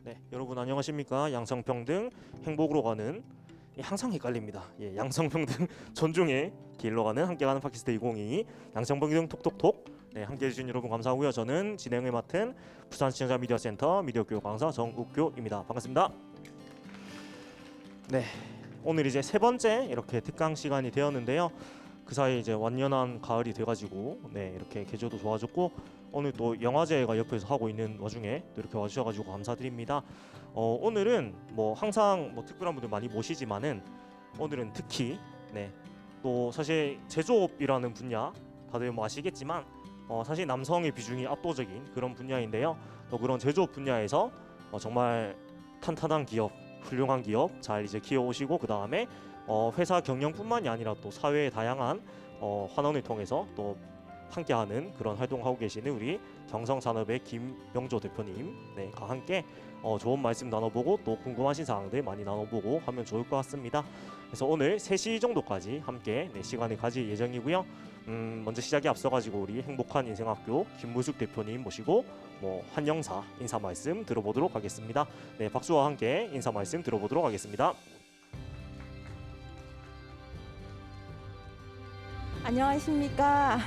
네, 여러분 안녕하십니까? 양성평등 행복으로 가는 항상 헷갈립니다. 양성평등 존중의 길로 가는 함께가는 팟캐스트 2022 양성평등 톡톡톡. 네, 함께해 주신 여러분 감사하고요. 저는 진행을 맡은 부산 시청자 미디어센터 미디어교육 강사 정욱교입니다. 반갑습니다. 네, 오늘 이제 세 번째 이렇게 특강 시간이 되었는데요. 그 사이 이제 완연한 가을이 돼가지고 이렇게 계절도 좋아졌고 오늘 또 영화제가 옆에서 하고 있는 와중에 또 이렇게 와주셔가지고 감사드립니다. 오늘은 뭐 항상 뭐 특별한 분들 많이 모시지만은 오늘은 특히 또 사실 제조업이라는 분야 다들 뭐 아시겠지만 사실 남성의 비중이 압도적인 그런 분야인데요. 또 그런 제조업 분야에서 정말 탄탄한 기업, 훌륭한 기업 잘 이제 키워오시고 그 다음에 회사 경영뿐만이 아니라 또 사회의 다양한 환원을 통해서 또 함께하는 그런 활동하고 계시는 우리 경성산업의 김명조 대표님과 함께 좋은 말씀 나눠보고 또 궁금하신 사항들 많이 나눠보고 하면 좋을 것 같습니다. 그래서 오늘 3시 정도까지 함께 시간을 가질 예정이고요. 먼저 시작에 앞서가지고 우리 행복한 인생학교 김무숙 대표님 모시고 한영사 인사 말씀 들어보도록 하겠습니다. 네, 박수와 함께 인사 말씀 들어보도록 하겠습니다. 안녕하십니까.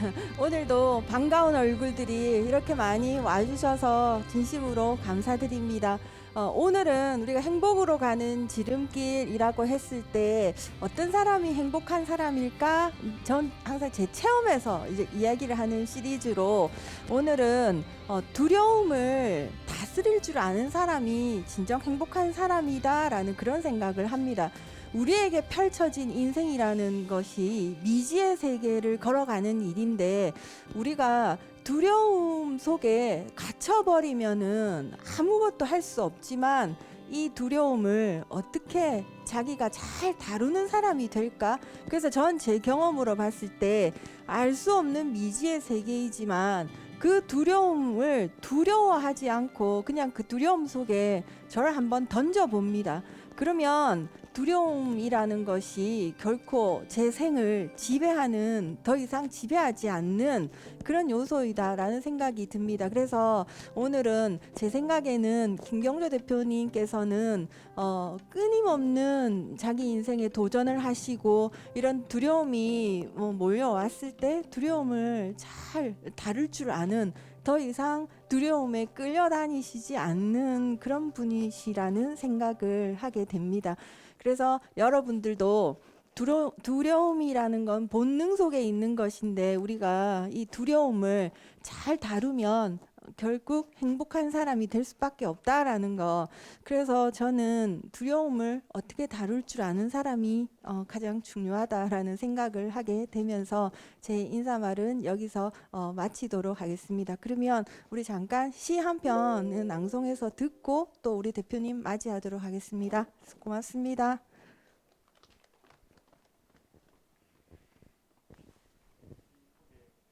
오늘도 반가운 얼굴들이 이렇게 많이 와주셔서 진심으로 감사드립니다. 오늘은 우리가 행복으로 가는 지름길이라고 했을 때 어떤 사람이 행복한 사람일까? 전 항상 제 체험에서 이제 이야기를 하는 시리즈로 오늘은 두려움을 다스릴 줄 아는 사람이 진정 행복한 사람이다라는 그런 생각을 합니다. 우리에게 펼쳐진 인생이라는 것이 미지의 세계를 걸어가는 일인데 우리가 두려움 속에 갇혀버리면은 아무것도 할 수 없지만 이 두려움을 어떻게 자기가 잘 다루는 사람이 될까? 그래서 전 제 경험으로 봤을 때 알 수 없는 미지의 세계이지만 그 두려움을 두려워하지 않고 그냥 그 두려움 속에 저를 한번 던져봅니다. 그러면 두려움이라는 것이 결코 제 생을 지배하는, 더 이상 지배하지 않는 그런 요소이다라는 생각이 듭니다. 그래서 오늘은 제 생각에는 김경조 대표님께서는 끊임없는 자기 인생에 도전을 하시고 이런 두려움이 몰려왔을 때 두려움을 잘 다룰 줄 아는, 더 이상 두려움에 끌려다니시지 않는 그런 분이시라는 생각을 하게 됩니다. 그래서 여러분들도 두려움이라는 건 본능 속에 있는 것인데 우리가 이 두려움을 잘 다루면 결국 행복한 사람이 될 수밖에 없다라는 거. 그래서 저는 두려움을 어떻게 다룰 줄 아는 사람이 가장 중요하다라는 생각을 하게 되면서 제 인사말은 여기서 마치도록 하겠습니다. 그러면 우리 잠깐 시 한 편은 낭송해서 듣고 또 우리 대표님 맞이하도록 하겠습니다. 고맙습니다.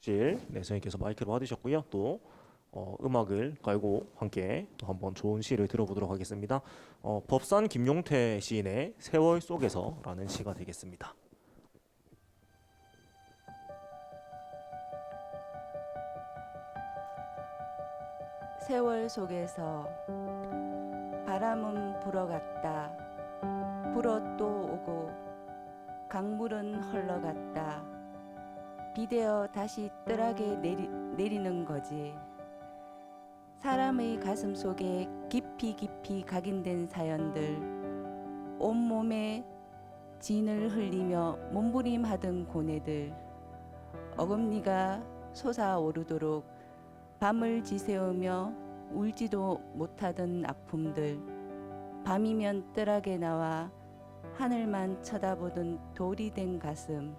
선생님께서 마이크를 받으셨고요. 또 음악을 깔고 함께 또 한번 좋은 시를 들어보도록 하겠습니다. 법산 김용태 시인의 세월 속에서라는 시가 되겠습니다. 세월 속에서 바람은 불어갔다. 불어 또 오고 강물은 흘러갔다. 비대어 다시 뜰하게 내리는 거지. 사람의 가슴 속에 깊이 깊이 각인된 사연들, 온몸에 진을 흘리며 몸부림하던 고뇌들, 어금니가 솟아오르도록 밤을 지새우며 울지도 못하던 아픔들, 밤이면 뜰하게 나와 하늘만 쳐다보던 돌이 된 가슴,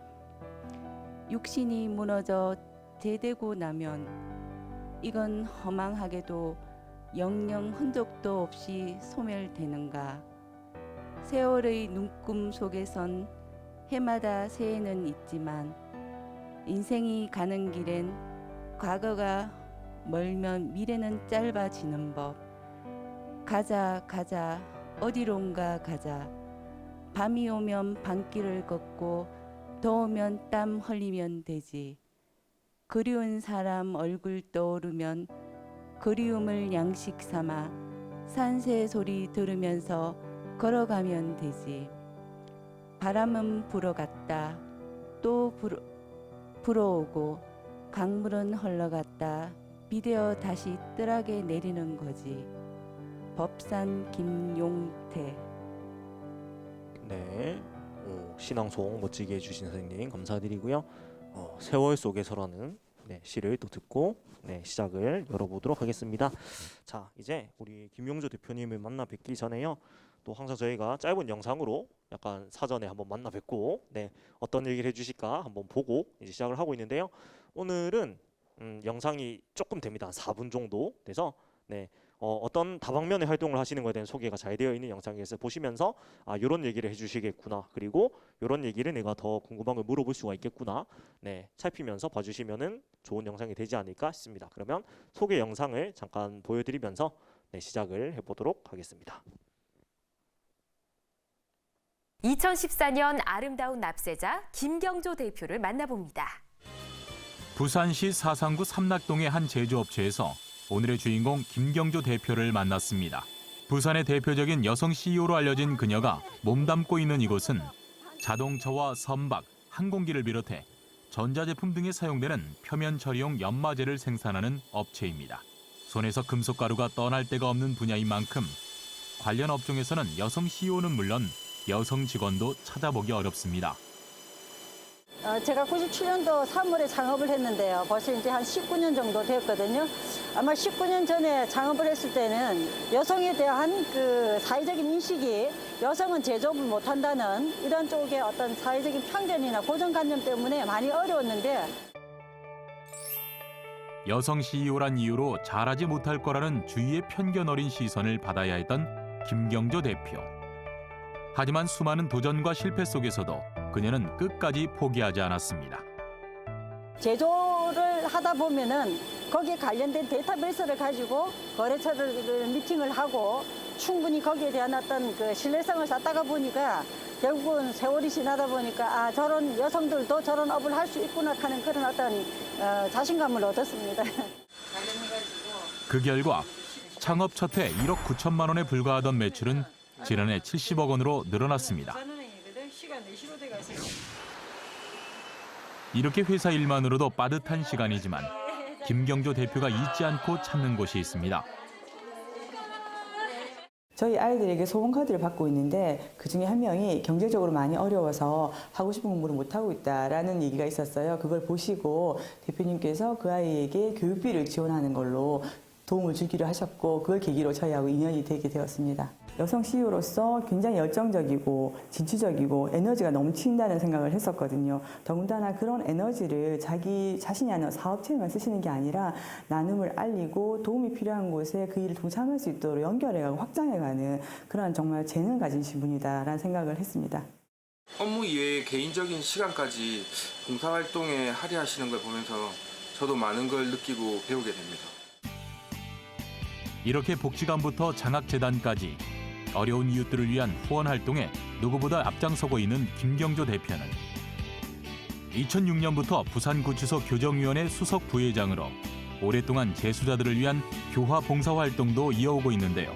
육신이 무너져 제되고 나면 이건 허망하게도 영영 흔적도 없이 소멸되는가. 세월의 눈금 속에선 해마다 새해는 있지만 인생이 가는 길엔 과거가 멀면 미래는 짧아지는 법. 가자 가자 어디론가 가자. 밤이 오면 밤길을 걷고 더우면 땀 흘리면 되지. 그리운 사람 얼굴 떠오르면 그리움을 양식 삼아 산새 소리 들으면서 걸어가면 되지. 바람은 불어갔다 또 불어오고 강물은 흘러갔다 비되어 다시 뜰하게 내리는 거지. 법산 김용태. 네, 신앙송 멋지게 해주신 선생님 감사드리고요. 세월 속에서라는 시를 또 듣고 시작을 열어보도록 하겠습니다. 자, 이제 우리 김용조 대표님을 만나 뵙기 전에요. 또 항상 저희가 짧은 영상으로 약간 사전에 한번 만나 뵙고 어떤 얘기를 해주실까 한번 보고 이제 시작을 하고 있는데요. 오늘은 영상이 조금 됩니다. 한 4분 정도 돼서 어떤 다방면의 활동을 하시는 것에 대한 소개가 잘 되어 있는 영상에서 보시면서 이런 얘기를 해주시겠구나, 그리고 이런 얘기를 내가 더 궁금한 걸 물어볼 수가 있겠구나 살피면서 봐주시면은 좋은 영상이 되지 않을까 싶습니다. 그러면 소개 영상을 잠깐 보여드리면서 시작을 해보도록 하겠습니다. 2014년 아름다운 납세자 김경조 대표를 만나봅니다. 부산시 사상구 삼락동의 한 제조업체에서 오늘의 주인공 김경조 대표를 만났습니다. 부산의 대표적인 여성 CEO로 알려진 그녀가 몸담고 있는 이곳은 자동차와 선박, 항공기를 비롯해 전자제품 등에 사용되는 표면 처리용 연마제를 생산하는 업체입니다. 손에서 금속가루가 떠날 데가 없는 분야인 만큼 관련 업종에서는 여성 CEO는 물론 여성 직원도 찾아보기 어렵습니다. 제가 97년도 3월에 창업을 했는데요. 벌써 이제 한 19년 정도 되었거든요. 아마 19년 전에 창업을 했을 때는 여성에 대한 그 사회적인 인식이 여성은 제조업을 못한다는 이런 쪽의 어떤 사회적인 편견이나 고정관념 때문에 많이 어려웠는데, 여성 CEO란 이유로 잘하지 못할 거라는 주위의 편견 어린 시선을 받아야 했던 김경조 대표. 하지만 수많은 도전과 실패 속에서도 그녀는 끝까지 포기하지 않았습니다. 제조를 하다 보면은 거기에 관련된 데이터베이스를 가지고 거래처를 미팅을 하고 충분히 거기에 대한 어떤 그 신뢰성을 쌓다가 보니까 결국은 세월이 지나다 보니까 저런 여성들도 저런 업을 할 수 있구나 하는 그런 어떤 자신감을 얻었습니다. 그 결과 창업 첫 해 1억 9천만 원에 불과하던 매출은 지난해 70억 원으로 늘어났습니다. 이렇게 회사 일만으로도 빠듯한 시간이지만 김경조 대표가 잊지 않고 찾는 곳이 있습니다. 저희 아이들에게 소원카드를 받고 있는데 그중에 한 명이 경제적으로 많이 어려워서 하고 싶은 공부를 못하고 있다라는 얘기가 있었어요. 그걸 보시고 대표님께서 그 아이에게 교육비를 지원하는 걸로 도움을 주기로 하셨고, 그걸 계기로 저희하고 인연이 되게 되었습니다. 여성 CEO로서 굉장히 열정적이고 진취적이고 에너지가 넘친다는 생각을 했었거든요. 더군다나 그런 에너지를 자기 자신이 하는 사업체에만 쓰시는 게 아니라 나눔을 알리고 도움이 필요한 곳에 그 일을 동참할 수 있도록 연결해가고 확장해가는 그런 정말 재능을 가지신 분이다라는 생각을 했습니다. 업무 이외에 개인적인 시간까지 봉사활동에 할애하시는 걸 보면서 저도 많은 걸 느끼고 배우게 됩니다. 이렇게 복지관부터 장학재단까지 어려운 이웃들을 위한 후원 활동에 누구보다 앞장서고 있는 김경조 대표는 2006년부터 부산구치소 교정위원회 수석 부회장으로 오랫동안 재수자들을 위한 교화 봉사 활동도 이어오고 있는데요.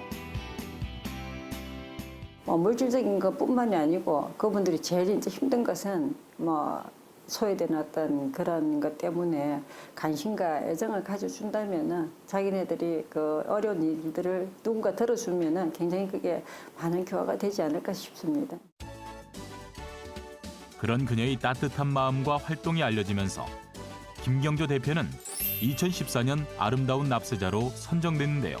물질적인 것뿐만이 아니고 그분들이 제일 이제 힘든 것은 소외된 어떤 그런 것 때문에 관심과 애정을 가져준다면은 자기네들이 그 어려운 일들을 누군가 들어주면은 굉장히 그게 많은 교화가 되지 않을까 싶습니다. 그런 그녀의 따뜻한 마음과 활동이 알려지면서 김경조 대표는 2014년 아름다운 납세자로 선정됐는데요.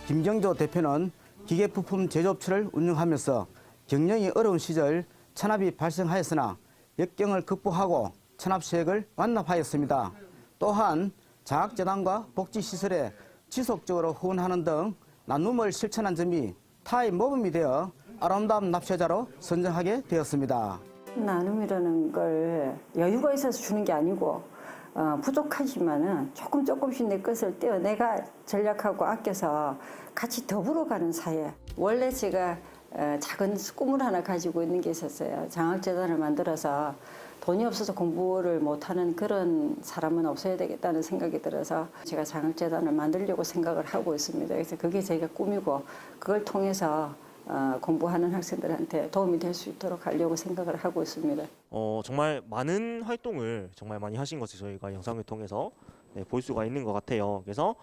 김경조 대표는 기계부품 제조업체를 운영하면서 경영이 어려운 시절 찬압이 발생하였으나 역경을 극복하고 찬압 수익을 완납하였습니다. 또한 장학재단과 복지시설에 지속적으로 후원하는 등 나눔을 실천한 점이 타의 모범이 되어 아름다운 납세자로 선정하게 되었습니다. 나눔이라는 걸 여유가 있어서 주는 게 아니고 부족하지만은 조금씩 내 것을 떼어 내가 전략하고 아껴서 같이 더불어가는 사회. 원래 제가 작은 꿈을 하나 가지고 있는 게 있었어요. 장학재단을 만들어서 돈이 없어서 공부를 못하는 그런 사람은 없어야 되겠다는 생각이 들어서 제가 장학재단을 만들려고 생각을 하고 있습니다. 그래서 그게 제가 꿈이고 그걸 통해서 공부하는 학생들한테 도움이 될 수 있도록 하려고 생각을 하고 있습니다. 정말 많은 활동을 정말 많이 하신 것을 저희가 영상을 통해서 볼 수가 있는 것 같아요. 그래서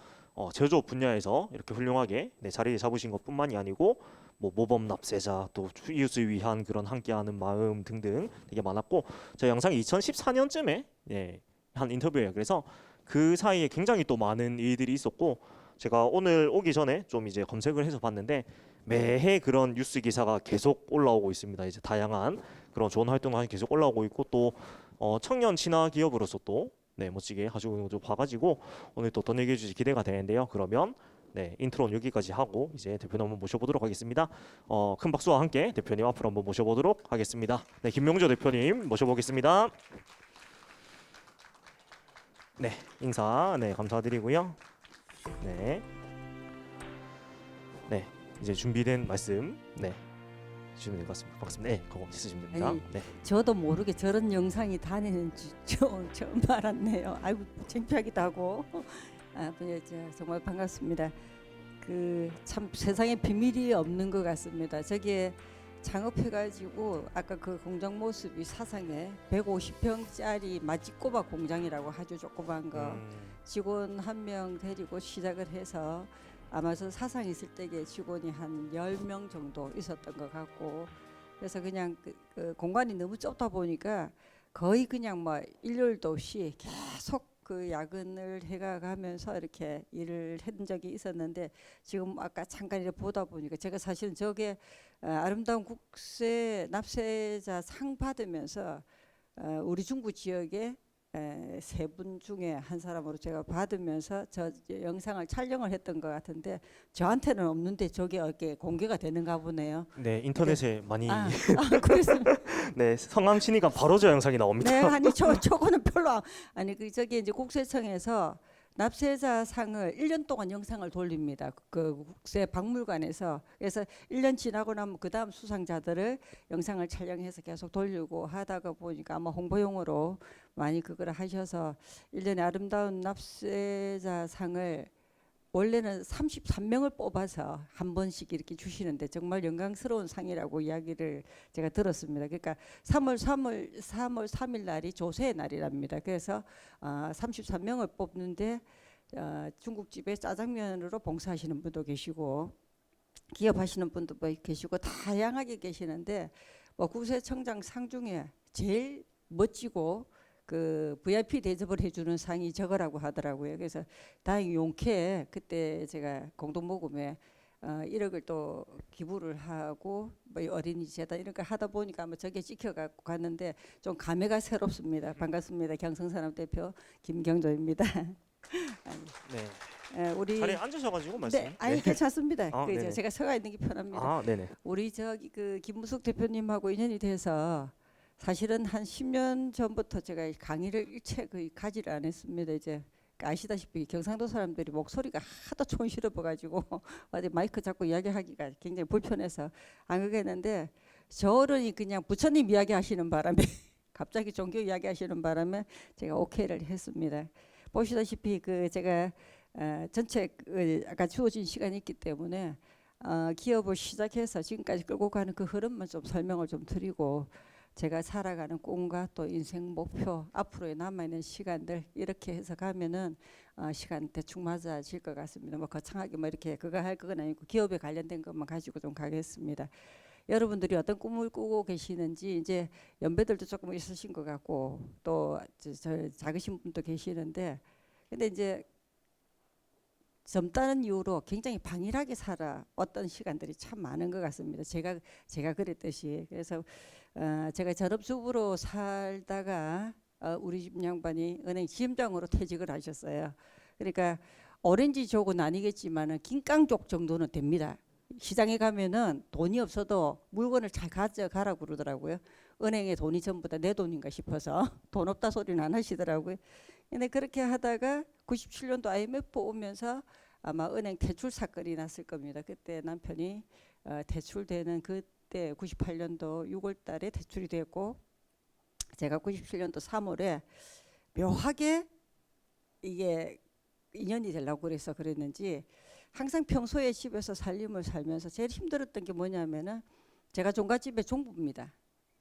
제조업 분야에서 이렇게 훌륭하게 자리를 잡으신 것뿐만이 아니고 뭐 모범 납세자 또 이웃을 위한 그런 함께하는 마음 등등 되게 많았고 저 영상이 2014년쯤에 한 인터뷰예요. 그래서 그 사이에 굉장히 또 많은 일들이 있었고 제가 오늘 오기 전에 좀 이제 검색을 해서 봤는데 매해 그런 뉴스 기사가 계속 올라오고 있습니다. 이제 다양한 그런 좋은 활동이 계속 올라오고 있고 또 청년 친화 기업으로서 또 멋지게 가지고 있는 것도 봐가지고 오늘 또 더 얘기해 주시 기대가 되는데요. 그러면 인트로는 여기까지 하고 이제 대표님 한번 모셔보도록 하겠습니다. 큰 박수와 함께 대표님 앞으로 한번 모셔보도록 하겠습니다. 김명조 대표님 모셔보겠습니다. 인사 감사드리고요. 이제 준비된 말씀 주시면 될 것 같습니다. 반갑습니다. 그거 있으시면 됩니다. 아니, 저도 모르게 저런 영상이 다니는 처음 알았네요. 아이고 창피하기도 하고. 정말 반갑습니다. 참 세상에 비밀이 없는 것 같습니다. 저기에 창업해가지고 아까 그 공장 모습이 사상에 150평짜리 맛집 꼬박 공장이라고 아주 조그만 거 직원 1명 데리고 시작을 해서 아마 저 사상 있을 때에 직원이 한 10명 정도 있었던 것 같고 그래서 그냥 그 공간이 너무 좁다 보니까 거의 그냥 뭐 일요일도 없이 계속 그 야근을 해가면서 이렇게 일을 한 적이 있었는데 지금 아까 잠깐 이렇게 보다 보니까 제가 사실은 저게 아름다운 국세 납세자 상 받으면서 우리 중구 지역에 3분 중에 한 사람으로 제가 받으면서 저 영상을 촬영을 했던 것 같은데 저한테는 없는데 저게 이렇게 공개가 되는가 보네요. 인터넷에 많이 그렇습니다. 성함 치니까 바로 저 영상이 나옵니다. 아니 저거는 별로 아니 저기 이제 국세청에서 납세자 상을 1년 동안 영상을 돌립니다. 그 국세 박물관에서. 그래서 1년 지나고 나면 그 다음 수상자들을 영상을 촬영해서 계속 돌리고 하다가 보니까 아마 홍보용으로 많이 그걸 하셔서 1년에 아름다운 납세자 상을 원래는 33명을 뽑아서 한 번씩 이렇게 주시는데 정말 영광스러운 상이라고 이야기를 제가 들었습니다. 그러니까 3월 3일 날이 조세의 날이랍니다. 그래서 33명을 뽑는데 중국집에 짜장면으로 봉사하시는 분도 계시고 기업하시는 분도 계시고 다양하게 계시는데 국세청장 상 중에 제일 멋지고 그 VIP 대접을 해주는 상이 저거라고 하더라고요. 그래서 다행히 용케 그때 제가 공동모금에 1억을 또 기부를 하고 어린이 재단 이런 거 하다 보니까 아마 저게 찍혀갖고 갔는데 좀 감회가 새롭습니다. 반갑습니다. 경성산업 대표 김경조입니다. 우리 자리에 앉으셔가지고 말씀. 괜찮습니다. 네네. 제가 서가 있는 게 편합니다. 우리 저기 그 김무숙 대표님하고 인연이 돼서 사실은 한 10년 전부터 제가 강의를 일체 거의 가지를 안 했습니다. 이제 아시다시피 경상도 사람들이 목소리가 하도 촌스러워가지고 어디 마이크 잡고 이야기하기가 굉장히 불편해서 안 그랬는데 저 어른이 그냥 부처님 이야기하시는 바람에 갑자기 종교 이야기하시는 바람에 제가 오케이를 했습니다. 보시다시피 제가 전체 아까 주어진 시간이 있기 때문에 기업을 시작해서 지금까지 끌고 가는 그 흐름만 좀 설명을 좀 드리고 제가 살아가는 꿈과 또 인생 목표 앞으로의 남아있는 시간들 이렇게 해서 가면은 시간 대충 맞아질 것 같습니다. 거창하게 이렇게 그거 할 건 아니고 기업에 관련된 것만 가지고 좀 가겠습니다. 여러분들이 어떤 꿈을 꾸고 계시는지 이제 연배들도 조금 있으신 것 같고 또 저 작으신 분도 계시는데 근데 이제 젊다는 이유로 굉장히 방일하게 살아왔던 시간들이 참 많은 것 같습니다. 제가 그랬듯이 그래서 제가 전업주부로 살다가 우리 집 양반이 은행 지점장으로 퇴직을 하셨어요. 그러니까 오렌지족은 아니겠지만은 김깡족 정도는 됩니다. 시장에 가면은 돈이 없어도 물건을 잘 가져가라고 그러더라고요. 은행에 돈이 전부 다 내 돈인가 싶어서 돈 없다 소리는 안 하시더라고요. 근데 그렇게 하다가 97년도 IMF 오면서 아마 은행 대출 사건이 났을 겁니다. 그때 남편이 대출되는 그때 98년도 6월 달에 대출이 됐고 제가 97년도 3월에 묘하게 이게 인연이 되려고 그래서 그랬는지 항상 평소에 집에서 살림을 살면서 제일 힘들었던 게 뭐냐면은 제가 종갓집의 종부입니다.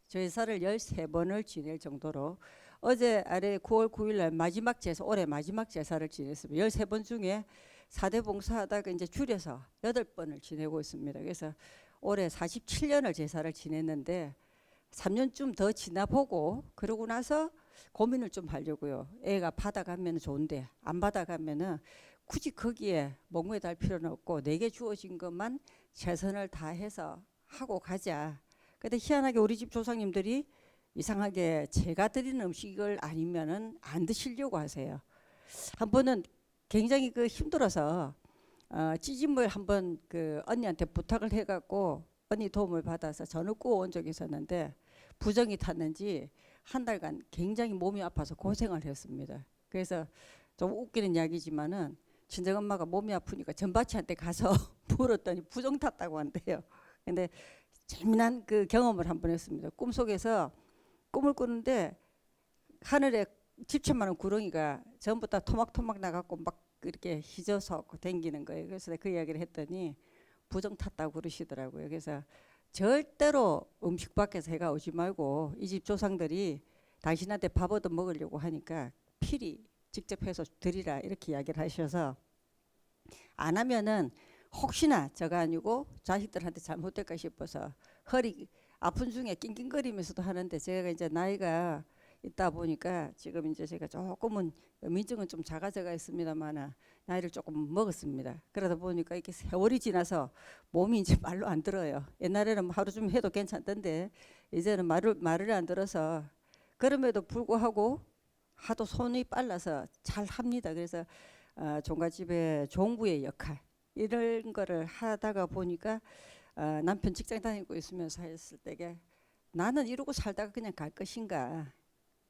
제사를 13번을 지낼 정도로 어제 아래 9월 9일 날 마지막 제사, 올해 마지막 제사를 지냈습니다. 13번 중에 4대 봉사하다가 이제 줄여서 8번을 지내고 있습니다. 그래서 올해 47년을 제사를 지냈는데 3년쯤 더 지나보고 그러고 나서 고민을 좀 하려고요. 애가 받아가면 좋은데 안 받아가면은 굳이 거기에 목매달 필요는 없고 내게 주어진 것만 최선을 다해서 하고 가자. 근데 희한하게 우리 집 조상님들이 이상하게 제가 드리는 음식을 아니면은 안 드시려고 하세요. 한 번은 굉장히 그 힘들어서 찌짐을 한번 그 언니한테 부탁을 해갖고 언니 도움을 받아서 전을 구워온 적이 있었는데 부정이 탔는지 한 달간 굉장히 몸이 아파서 고생을 했습니다. 그래서 좀 웃기는 이야기지만은 친정엄마가 몸이 아프니까 전바치한테 가서 물었더니 부정 탔다고 한대요. 근데 재미난 그 경험을 한번 했습니다. 꿈속에서 꿈을 꾸는데 하늘에 집채만한 구렁이가 전부 다 토막토막 나갖고 막 이렇게 휘저서 댕기는 거예요. 그래서 그 이야기를 했더니 부정 탔다고 그러시더라고요. 그래서 절대로 음식 밖에서 해가 오지 말고 이 집 조상들이 당신한테 밥 얻어 먹으려고 하니까 필히 직접 해서 드리라 이렇게 이야기를 하셔서 안 하면은 혹시나 저가 아니고 자식들한테 잘못될까 싶어서 허리 아픈 중에 낑낑거리면서도 하는데 제가 이제 나이가 있다 보니까 지금 이제 제가 조금은 민증은 좀 작아져가 있습니다만 나이를 조금 먹었습니다. 그러다 보니까 이렇게 세월이 지나서 몸이 이제 말로 안 들어요. 옛날에는 하루 좀 해도 괜찮던데 이제는 말을 안 들어서 그럼에도 불구하고 하도 손이 빨라서 잘 합니다. 그래서 종갓집의 종부의 역할 이런 거를 하다가 보니까 남편 직장 다니고 있으면서 했을 때게 나는 이러고 살다가 그냥 갈 것인가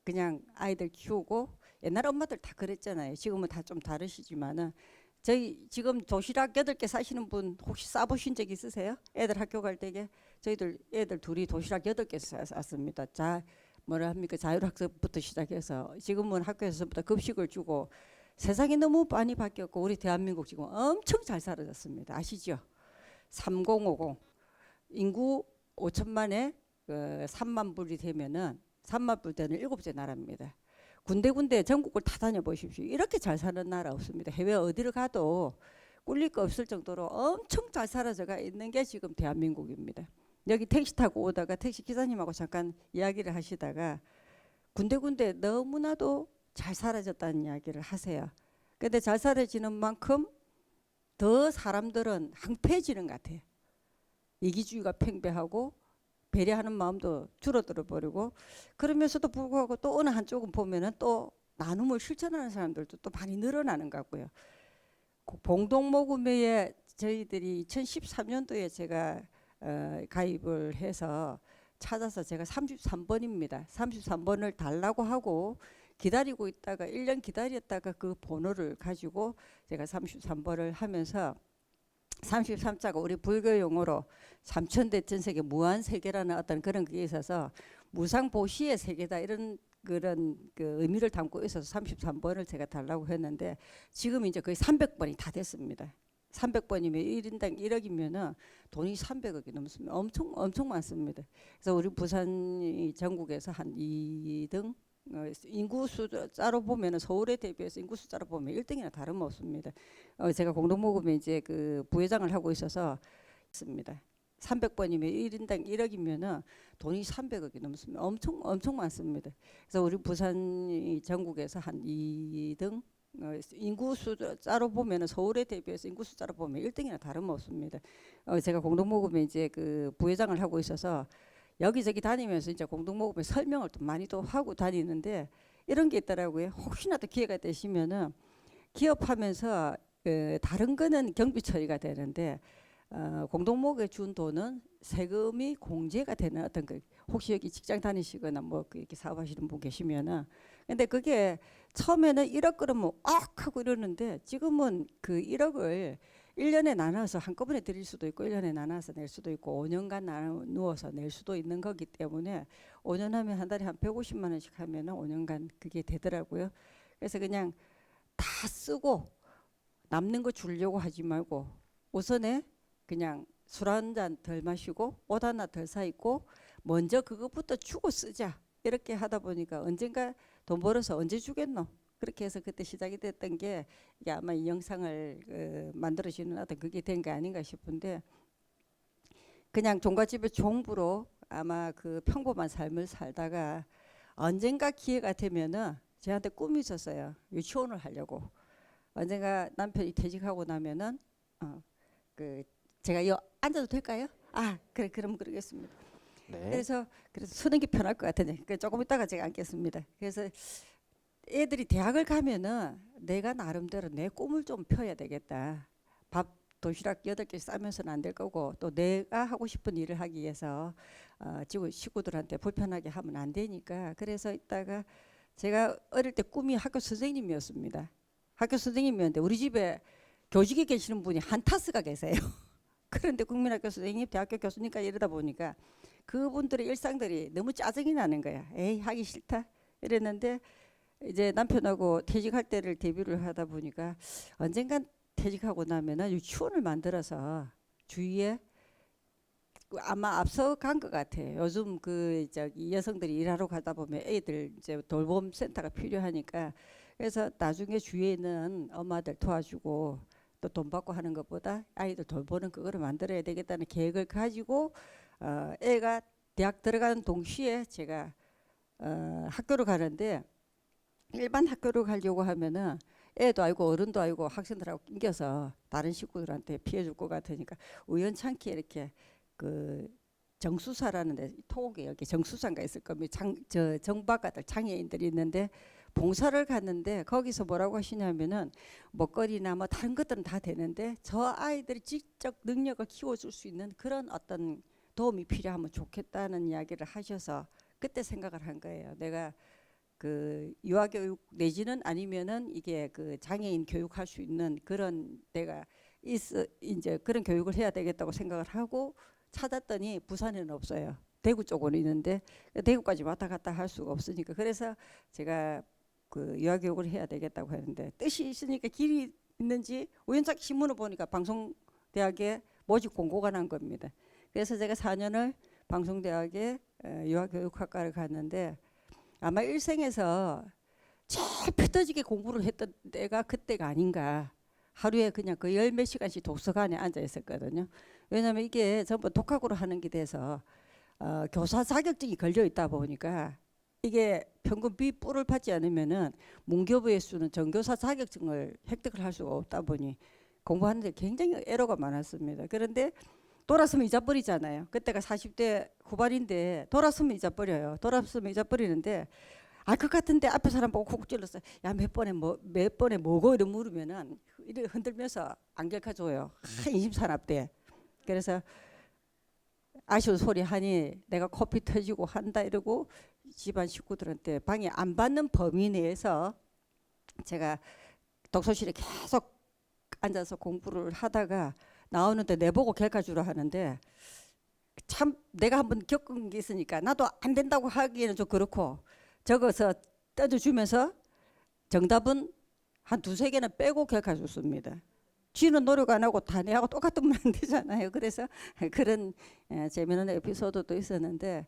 그냥 아이들 키우고 옛날 엄마들 다 그랬잖아요. 지금은 다 좀 다르시지만은 저희 지금 도시락 8개 사시는 분 혹시 싸보신 적 있으세요? 애들 학교 갈 때게 저희들 애들 둘이 도시락 8개 쌌습니다. 뭐라 합니까? 자율학습부터 시작해서 지금은 학교에서부터 급식을 주고 세상이 너무 많이 바뀌었고 우리 대한민국 지금 엄청 잘 살아졌습니다. 아시죠? 3050 인구 5천만에 3만 불이 되면은 3만 불 되는 7째 나라입니다. 군데군데 전국을 다 다녀보십시오. 이렇게 잘 사는 나라 없습니다. 해외 어디를 가도 꿀릴 거 없을 정도로 엄청 잘 살아져가 있는 게 지금 대한민국입니다. 여기 택시 타고 오다가 택시 기사님하고 잠깐 이야기를 하시다가 군데군데 너무나도 잘 살아졌다는 이야기를 하세요. 근데 잘 살아지는 만큼 더 사람들은 항폐해지는 것 같아요. 이기주의가 팽배하고 배려하는 마음도 줄어들어 버리고 그러면서도 불구하고 또 어느 한쪽은 보면은 또 나눔을 실천하는 사람들도 또 많이 늘어나는 것 같고요. 봉동모금회에 저희들이 2013년도에 제가 가입을 해서 찾아서 제가 33번입니다. 33번을 달라고 하고 기다리고 있다가 1년 기다렸다가 그 번호를 가지고 제가 33번을 하면서 33자가 우리 불교 용어로 삼천대천세계 무한세계라는 어떤 그런 게 있어서 무상보시의 세계다 이런 그런 그 의미를 담고 있어서 33번을 제가 달라고 했는데 지금 이제 거의 300번이 다 됐습니다. 300번이면 1인당 1억이면은 돈이 300억이 넘습니다. 엄청 많습니다. 그래서 우리 부산 전국에서 한 2등 인구 숫자로 보면은 서울에 대비해서 인구 숫자로 보면 1등이나 다름없습니다. 제가 공동모금에 이제 그 부회장을 하고 있어서 있습니다. 300번이면 1인당 1억이면은 돈이 300억이 넘습니다. 엄청 많습니다. 그래서 우리 부산 전국에서 한 2등 인구 숫자로 보면은 서울에 대비해서 인구 숫자로 보면 1등이나 다름없습니다. 제가 공동모금에 이제 그 부회장을 하고 있어서 여기저기 다니면서 이제 공동모금에 설명을 또 많이 또 하고 다니는데 이런 게 있더라고요. 혹시나 또 기회가 되시면은 기업하면서 다른 거는 경비 처리가 되는데 공동모금에 준 돈은 세금이 공제가 되는 어떤 그 혹시 여기 직장 다니시거나 뭐 이렇게 사업하시는 분 계시면은 근데 그게 처음에는 1억 그러면 악 하고 이러는데 지금은 그 1억을 1년에 나눠서 한꺼번에 드릴 수도 있고 1년에 나눠서 낼 수도 있고 5년간 나누어서 낼 수도 있는 거기 때문에 5년 하면 한 달에 한 150만 원씩 하면은 5년간 그게 되더라고요. 그래서 그냥 다 쓰고 남는 거 주려고 하지 말고 우선에 그냥 술 한 잔 덜 마시고 옷 하나 덜 사 입고 먼저 그것부터 주고 쓰자. 이렇게 하다 보니까 언젠가 돈 벌어서 언제 주겠노? 그렇게 해서 그때 시작이 됐던 게 이게 아마 이 영상을 만들어지는 어떤 그게 된 게 아닌가 싶은데 그냥 종갓집의 종부로 아마 그 평범한 삶을 살다가 언젠가 기회가 되면은 저한테 꿈이 있었어요. 유치원을 하려고. 언젠가 남편이 퇴직하고 나면은 그 제가 여 앉아도 될까요? 아 그래 그럼 그러겠습니다. 네. 그래서 서는 게 편할 것 같은데 조금 있다가 제가 앉겠습니다. 그래서 애들이 대학을 가면은 내가 나름대로 내 꿈을 좀 펴야 되겠다. 밥 도시락 8개 싸면서는 안 될 거고 또 내가 하고 싶은 일을 하기 위해서 식구들한테 불편하게 하면 안 되니까 그래서 있다가 제가 어릴 때 꿈이 학교 선생님이었습니다. 학교 선생님이었는데 우리 집에 교직에 계시는 분이 한타스가 계세요. 그런데 국민학교 선생님, 대학교 교수님까지 이러다 보니까 그분들의 일상들이 너무 짜증이 나는 거야. 에이 하기 싫다 이랬는데 이제 남편하고 퇴직할 때를 대비를 하다 보니까 언젠간 퇴직하고 나면은 유치원을 만들어서 주위에 아마 앞서간 것 같아요. 요즘 그 저기 여성들이 일하러 가다 보면 애들 이제 돌봄 센터가 필요하니까 그래서 나중에 주위에 있는 엄마들 도와주고 또 돈 받고 하는 것보다 아이들 돌보는 그거를 만들어야 되겠다는 계획을 가지고 애가 대학 들어가는 동시에 제가 학교를 가는데 일반 학교를 가려고 하면은 애도 아니고 어른도 아니고 학생들하고 낑겨서 다른 식구들한테 피해 줄 것 같으니까 우연찮게 이렇게 그 정수사라는 데 토곡에 여기 정수사가 있을 겁니다. 정박가들 장애인들이 있는데 봉사를 갔는데 거기서 뭐라고 하시냐면은 먹거리나 뭐 다른 것들은 다 되는데 저 아이들이 직접 능력을 키워줄 수 있는 그런 어떤 도움이 필요하면 좋겠다는 이야기를 하셔서 그때 생각을 한 거예요. 내가 그 유아교육 내지는 아니면은 이게 그 장애인 교육할 수 있는 그런 데가 이제 그런 교육을 해야 되겠다고 생각을 하고 찾았더니 부산에는 없어요. 대구 쪽으로 있는데 대구까지 왔다 갔다 할 수가 없으니까 그래서 제가 그 유아교육을 해야 되겠다고 했는데 뜻이 있으니까 길이 있는지 우연찮게 신문을 보니까 방송대학에 모집 공고가 난 겁니다. 그래서 제가 4년을 방송대학에 유아교육학과를 갔는데 아마 일생에서 제일 피터지게 공부를 했던 때가 그때가 아닌가. 하루에 그냥 그 10몇 시간씩 도서관에 앉아 있었거든요. 왜냐하면 이게 전부 독학으로 하는 게 돼서 교사 자격증이 걸려 있다 보니까 이게 평균 B뿔을 받지 않으면은 문교부에 쓰는 전교사 자격증을 획득을 할 수가 없다 보니 공부하는데 굉장히 애로가 많았습니다. 그런데 돌아서면 잊어버리잖아요. 그때가 40대 후반인데 돌아서면 잊어버려요. 돌아서면 잊어버리는데 알 것 같은데 앞에 사람 보고 쿡 찔렀어요. 야 몇 번에 뭐고 이러 물으면은 이렇게 흔들면서 안 가르쳐줘요. 한 20산업 때. 그래서 아쉬운 소리 하니 내가 코피 터지고 한다 이러고 집안 식구들한테 방해 안 받는 범위 내에서 제가 독서실에 계속 앉아서 공부를 하다가 나오는데 내보고 결과주라 하는데 참 내가 한번 겪은 게 있으니까 나도 안 된다고 하기에는 좀 그렇고 적어서 던져주면서 정답은 한 2-3개는 빼고 결과주 씁니다. 쥐는 노력 안 하고 다 내하고 똑같으면 안 되잖아요. 그래서 그런 재미있는 에피소드도 있었는데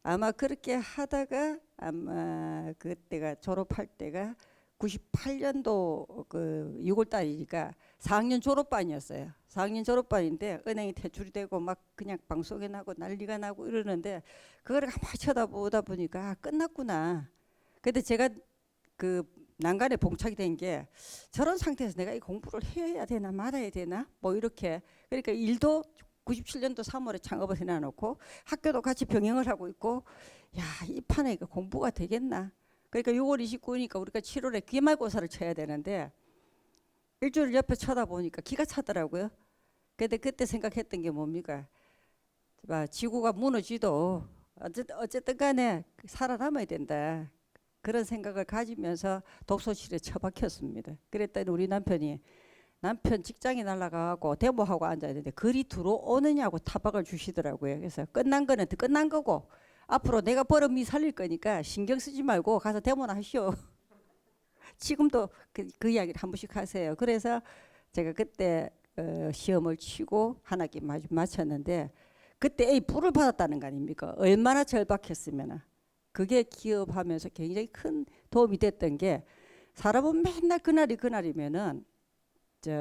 아마 그렇게 하다가 아마 그때가 졸업할 때가 98년도 그 6월 달이니까 4학년 졸업반이었어요. 4학년 졸업반인데 은행이 퇴출이 되고 막 그냥 방송에 나고 난리가 나고 이러는데 그걸 가만히 쳐다보다 보니까 끝났구나. 근데 제가 그 난간에 봉착이 된 게 저런 상태에서 내가 이 공부를 해야 되나 말아야 되나 뭐 이렇게 그러니까 일도 97년도 3월에 창업을 해놔놓고 학교도 같이 병행을 하고 있고 야 이 판에 이거 공부가 되겠나. 그러니까 6월 29일이니까 우리가 7월에 기말고사를 쳐야 되는데 일주일 옆에 쳐다보니까 기가 차더라고요. 근데 그때 생각했던 게 뭡니까? 지구가 무너지도 어쨌든 간에 살아남아야 된다. 그런 생각을 가지면서 독서실에 처박혔습니다. 그랬더니 우리 남편이 남편 직장에 날아가고 데모하고 앉아있는데 글이 들어오느냐고 타박을 주시더라고요. 그래서 끝난 거는 끝난 거고 앞으로 내가 벌어미 살릴 거니까 신경 쓰지 말고 가서 데모나 하시오. 지금도 그 이야기를 한 번씩 하세요. 그래서 제가 그때 시험을 치고 한 학기 마쳤는데 그때 A 뿔을 받았다는 거 아닙니까? 얼마나 절박했으면. 그게 기업하면서 굉장히 큰 도움이 됐던 게 사람은 맨날 그날이면은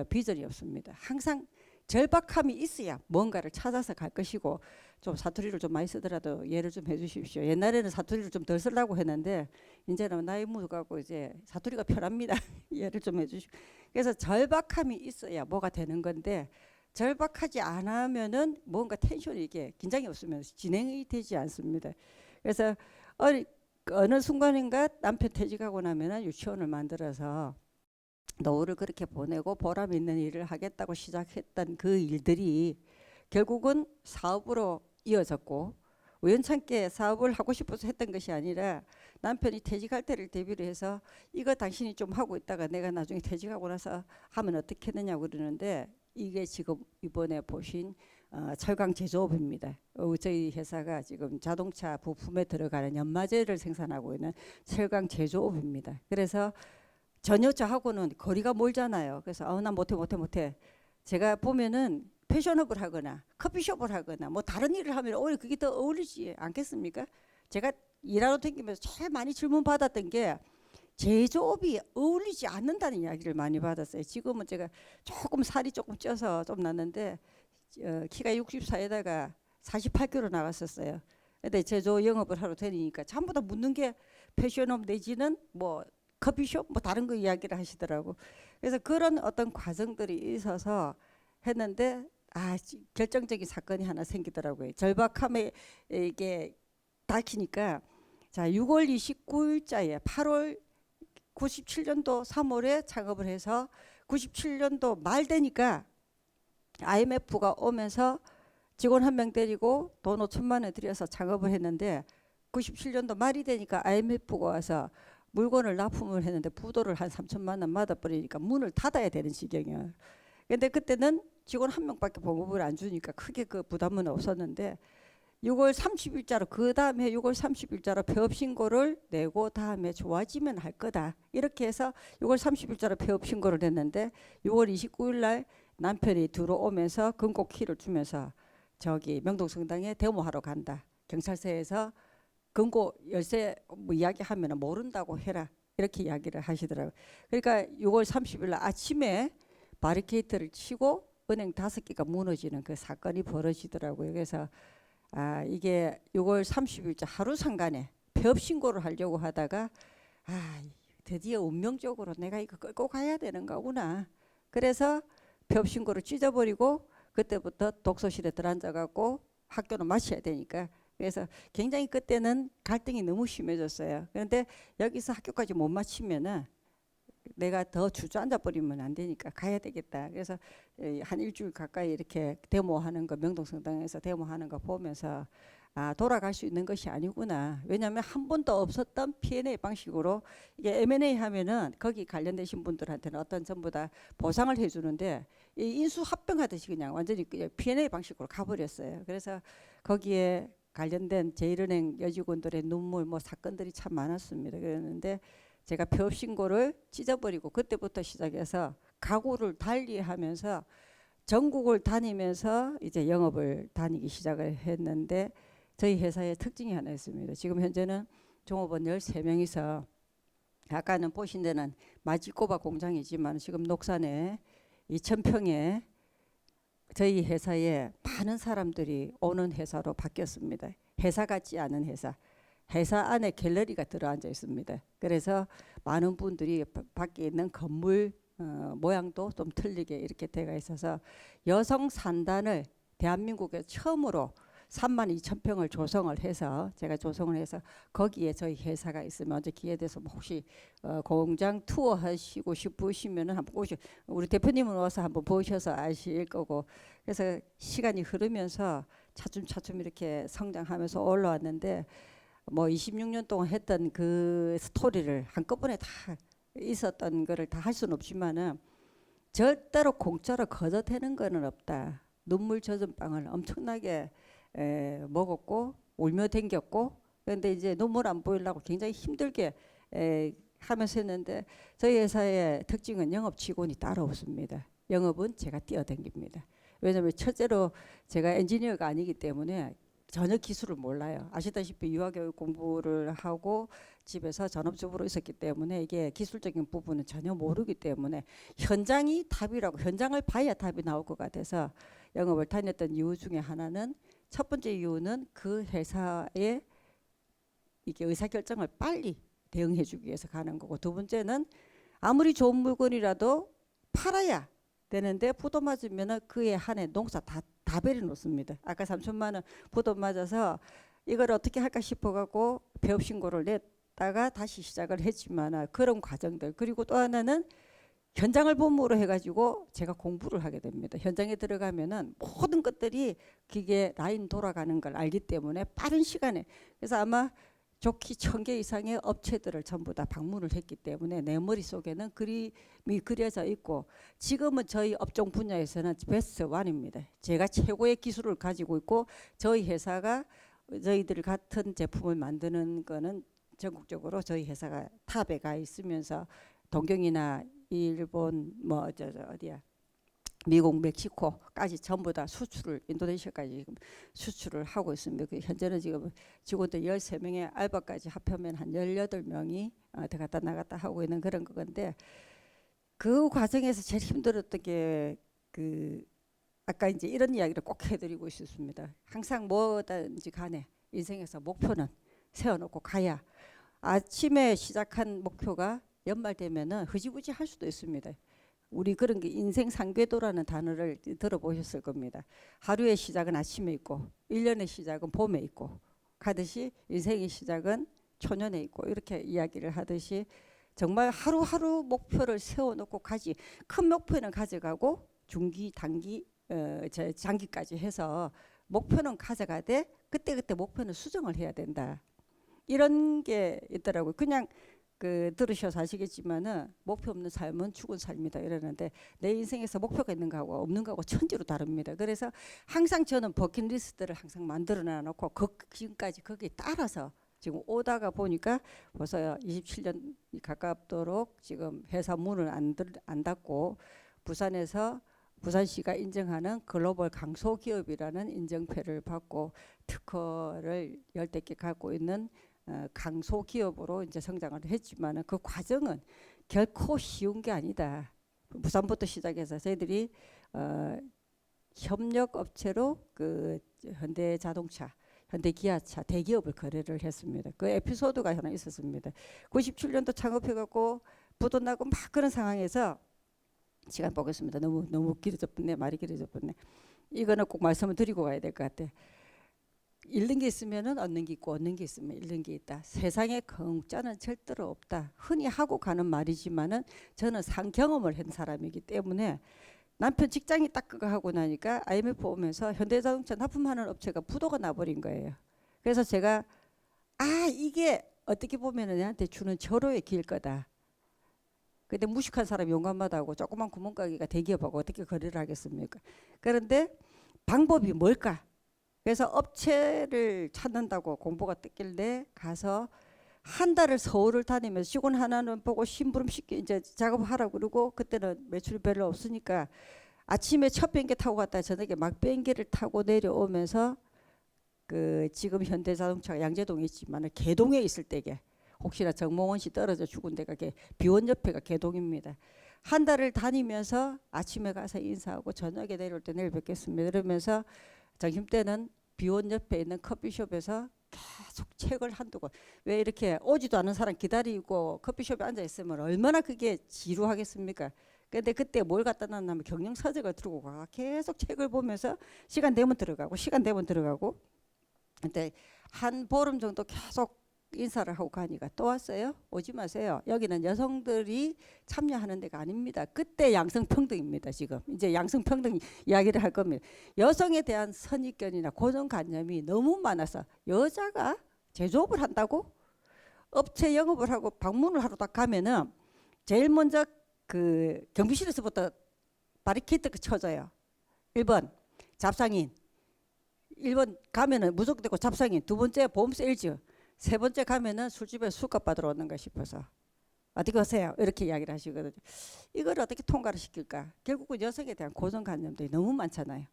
비전이 없습니다. 항상 절박함이 있어야 뭔가를 찾아서 갈 것이고 좀 사투리를 좀 많이 쓰더라도 이해를 좀 해주십시오. 옛날에는 사투리를 좀 덜 쓰려고 했는데 이제는 나이 먹어가고 이제 사투리가 편합니다. 이해를 좀 해주십시오. 그래서 절박함이 있어야 뭐가 되는 건데 절박하지 않으면은 뭔가 텐션이 이게 긴장이 없으면 진행이 되지 않습니다. 그래서 어느 순간인가 남편 퇴직하고 나면은 유치원을 만들어서 노후를 그렇게 보내고 보람 있는 일을 하겠다고 시작했던 그 일들이 결국은 사업으로 이어졌고 우연찮게 사업을 하고 싶어서 했던 것이 아니라 남편이 퇴직할 때를 대비를 해서 이거 당신이 좀 하고 있다가 내가 나중에 퇴직하고 나서 하면 어떻겠느냐고 그러는데 이게 지금 이번에 보신 철강 제조업입니다. 저희 회사가 지금 자동차 부품에 들어가는 연마제를 생산하고 있는 철강 제조업입니다. 그래서 전혀 저하고는 거리가 멀잖아요. 그래서 나 못해. 제가 보면은 패션업을 하거나 커피숍을 하거나 뭐 다른 일을 하면 오히려 그게 더 어울리지 않겠습니까? 제가 일하러 다니면서 제일 많이 질문 받았던 게 제조업이 어울리지 않는다는 이야기를 많이 받았어요. 지금은 제가 조금 살이 조금 쪄서 좀 났는데 키가 64에다가 48kg 나갔었어요. 근데 제조 영업을 하러 다니니까 전부 다 묻는 게 패션업 내지는 뭐 커피숍 뭐 다른 거 이야기를 하시더라고. 그래서 그런 어떤 과정들이 있어서 했는데 결정적인 사건이 하나 생기더라고요. 절박함에 이게 닥치니까 자 6월 29일자에 8월 97년도 3월에 창업을 해서 97년도 말 되니까 IMF가 오면서 직원 한 명 데리고 돈 5천만 원 들여서 창업을 했는데 97년도 말이 되니까 IMF가 와서 물건을 납품을 했는데 부도를 한 3천만 원 맞아버리니까 문을 닫아야 되는 지경이에요. 근데 그때는 직원 한 명밖에 봉급을 안 주니까 크게 그 부담은 없었는데 6월 30일자로 그 다음에 6월 30일자로 폐업 신고를 내고 다음에 좋아지면 할 거다. 이렇게 해서 6월 30일자로 폐업 신고를 냈는데 6월 29일 날 남편이 들어오면서 금고 키를 주면서 저기 명동성당에 데모하러 간다. 경찰서에서 금고 열쇠 뭐 이야기하면 모른다고 해라. 이렇게 이야기를 하시더라고요. 그러니까 6월 30일 날 아침에 바리케이트를 치고 은행 5개가 무너지는 그 사건이 벌어지더라고요. 그래서 이게 6월 30일자 하루 상간에 폐업 신고를 하려고 하다가 드디어 운명적으로 내가 이거 끌고 가야 되는 거구나. 그래서 폐업 신고를 찢어버리고 그때부터 독서실에 들어앉아갖고 학교는 마쳐야 되니까 그래서 굉장히 그때는 갈등이 너무 심해졌어요. 그런데 여기서 학교까지 못 마치면은 내가 더 주저앉아 버리면 안 되니까 가야 되겠다. 그래서 한 일주일 가까이 이렇게 데모하는 거 명동성당에서 데모하는 거 보면서 돌아갈 수 있는 것이 아니구나. 왜냐하면 한 번도 없었던 P&A 방식으로 이게 M&A 하면은 거기 관련되신 분들한테는 어떤 전부 다 보상을 해주는데 이 인수합병하듯이 그냥 완전히 P&A 방식으로 가버렸어요. 그래서 거기에 관련된 제1은행 여직원들의 눈물 뭐 사건들이 참 많았습니다. 그랬는데 제가 폐업 신고를 찢어버리고 그때부터 시작해서 가구를 달리하면서 전국을 다니면서 이제 영업을 다니기 시작을 했는데 저희 회사의 특징이 하나 있습니다. 지금 현재는 종업원 13명이서 아까는 보신 데는 마지꼬바 공장이지만 지금 녹산에 2,000평에 저희 회사에 많은 사람들이 오는 회사로 바뀌었습니다. 회사 같지 않은 회사. 회사 안에 갤러리가 들어앉아 있습니다. 그래서 많은 분들이 밖에 있는 건물 모양도 좀 틀리게 이렇게 되어 있어서 여성 산단을 대한민국에 처음으로 32,000평을 조성을 해서 제가 조성을 해서 거기에 저희 회사가 있으면 언제 기회 돼서 혹시 공장 투어 하시고 싶으시면은 한번 오시. 우리 대표님은 와서 한번 보셔서 아실 거고. 그래서 시간이 흐르면서 차츰 이렇게 성장하면서 올라왔는데 뭐 26년 동안 했던 그 스토리를 한꺼번에 다 있었던 거를 다 할 수는 없지만은 절대로 공짜로 거저되는 거는 없다. 눈물 젖은 빵을 엄청나게 먹었고 울며 댕겼고, 그런데 이제 눈물 안 보이려고 굉장히 힘들게 하면서 했는데, 저희 회사의 특징은 영업 직원이 따로 없습니다. 영업은 제가 뛰어댕깁니다. 왜냐하면 첫째로 제가 엔지니어가 아니기 때문에 전혀 기술을 몰라요. 아시다시피 유아교육 공부를 하고 집에서 전업주부로 있었기 때문에 이게 기술적인 부분은 전혀 모르기 때문에 현장이 답이라고, 현장을 봐야 답이 나올 것 같아서 영업을 다녔던 이유 중에 하나는, 첫 번째 이유는 그 회사의 이게 의사결정을 빨리 대응해 주기 위해서 가는 거고, 두 번째는 아무리 좋은 물건이라도 팔아야 되는데 부도 맞으면 그에 한해 농사 다 버려 놓습니다. 아까 3천만 원 부도 맞아서 이걸 어떻게 할까 싶어 갖고 배업 신고를 냈다가 다시 시작을 했지만, 그런 과정들, 그리고 또 하나는 현장을 본무로 해가지고 제가 공부를 하게 됩니다. 현장에 들어가면은 모든 것들이 기계 라인 돌아가는 걸 알기 때문에 빠른 시간에, 그래서 아마 좋기 1000개 이상의 업체들을 전부 다 방문을 했기 때문에 내 머릿속에는 그림이 그려져 있고, 지금은 저희 업종 분야에서는 베스트 1입니다. 제가 최고의 기술을 가지고 있고, 저희 회사가 저희들 같은 제품을 만드는 거는 전국적으로 저희 회사가 탑에 가 있으면서 동경이나 일본 어디야 미국, 멕시코까지 전부 다 수출을, 인도네시아까지 지금 수출을 하고 있습니다. 현재는 지금 직원들 13명의 알바까지 합하면 한 18명이 들어갔다 나갔다 하고 있는 그런 건데, 그 과정에서 제일 힘들었던 게 아까 이제 이런 이야기를 꼭 해드리고 있었습니다. 항상 뭐든지 간에 인생에서 목표는 세워놓고 가야, 아침에 시작한 목표가 연말 되면은 흐지부지 할 수도 있습니다. 우리 그런 게 인생 상궤도라는 단어를 들어보셨을 겁니다. 하루의 시작은 아침에 있고 1년의 시작은 봄에 있고 하듯이, 인생의 시작은 초년에 있고, 이렇게 이야기를 하듯이 정말 하루하루 목표를 세워놓고 가지. 큰 목표는 가져가고 중기, 단기, 장기까지 해서 목표는 가져가되 그때그때 목표는 수정을 해야 된다. 이런 게 있더라고요. 그냥 들으셔서 아시겠지만은 목표 없는 삶은 죽은 삶이다 이러는데, 내 인생에서 목표가 있는 거하고 없는 거하고 천지로 다릅니다. 그래서 항상 저는 버킷리스트를 항상 만들어 놔놓고 지금까지 거기에 따라서 지금 오다가 보니까 벌써 27년 가깝도록 지금 회사 문을 안 닫고, 부산에서 부산시가 인정하는 글로벌 강소기업이라는 인정패를 받고 특허를 10개 갖고 있는 강소기업으로 이제 성장을 했지만, 그 과정은 결코 쉬운 게 아니다. 부산부터 시작해서 저희들이 협력 업체로 현대자동차, 현대기아차 대기업을 거래를 했습니다. 그 에피소드가 하나 있었습니다. 97년도 창업해갖고 부도 나고 막 그런 상황에서, 시간 보겠습니다. 너무 길어졌네, 말이 길어졌네. 이거는 꼭 말씀을 드리고 가야 될 것 같아. 잃는 게 있으면은 얻는 게 있고, 얻는 게 있으면 잃는 게 있다. 세상에 공짜는 절대로 없다. 흔히 하고 가는 말이지만은 저는 상경험을 한 사람이기 때문에, 남편 직장이 딱 그거 하고 나니까 IMF 오면서 현대자동차 납품하는 업체가 부도가 나버린 거예요. 그래서 제가 이게 어떻게 보면은 내한테 주는 절호의 길 거다. 근데 무식한 사람이 용감하다고 조그만 구멍가게가 대기업하고 어떻게 거래를 하겠습니까? 그런데 방법이 뭘까? 그래서 업체를 찾는다고 공보가 떴길래 가서 한 달을 서울을 다니면서 직원 하나는 보고 심부름 쉽게 이제 작업하라고 그러고, 그때는 매출이 별로 없으니까 아침에 첫 비행기 타고 갔다가 저녁에 막 비행기를 타고 내려오면서 지금 현대자동차가 양재동에 있지만 개동에 있을 때게, 혹시나 정몽원 씨 떨어져 죽은 데가 비원 옆에가 개동입니다. 한 달을 다니면서 아침에 가서 인사하고 저녁에 내려올 때 내일 뵙겠습니다 이러면서 점심때는 비원 옆에 있는 커피숍에서 계속 책을 한두 권, 왜 이렇게 오지도 않은 사람 기다리고 커피숍에 앉아 있으면 얼마나 그게 지루하겠습니까? 근데 그때 뭘 갖다 놨냐면 경영서적을 들고 가 계속 책을 보면서 시간 되면 들어가고 근데 한 보름 정도 계속 인사를 하고 가니까 또 왔어요? 오지 마세요. 여기는 여성들이 참여하는 데가 아닙니다. 그때 양성평등입니다. 지금 이제 양성평등 이야기를 할 겁니다. 여성에 대한 선입견이나 고정관념이 너무 많아서, 여자가 제조업을 한다고? 업체 영업을 하고 방문을 하러 딱 가면은 제일 먼저 경비실에서부터 바리케이트가 쳐져요. 1번 잡상인, 1번 가면은 무조건 되고 잡상인, 두 번째 보험 세일즈, 세 번째 가면은 술집에 술값 받으러 왔는가 싶어서 어떻게 하세요? 이렇게 이야기를 하시거든요. 이걸 어떻게 통과를 시킬까? 결국은 여성에 대한 고정관념들이 너무 많잖아요.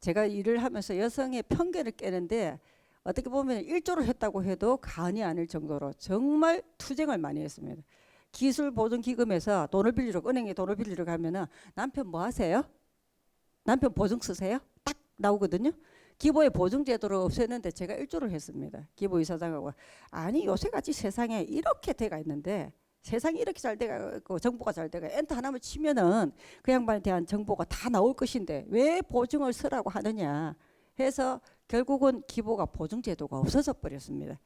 제가 일을 하면서 여성의 편견을 깨는데 어떻게 보면 일조를 했다고 해도 과언이 아닐 정도로 정말 투쟁을 많이 했습니다. 기술보증기금에서 돈을 빌리러, 은행에 돈을 빌리러 가면은 남편 뭐 하세요? 남편 보증 쓰세요? 딱 나오거든요. 기보의 보증제도를 없앴는데 제가 일조를 했습니다. 기보이사장하고. 아니 요새같이 세상에 이렇게 돼가 있는데, 세상이 이렇게 잘 돼가 있고 정보가 잘 돼가 엔터 하나만 치면은 그 양반에 대한 정보가 다 나올 것인데 왜 보증을 쓰라고 하느냐 해서 결국은 기보가 보증제도가 없어져 버렸습니다.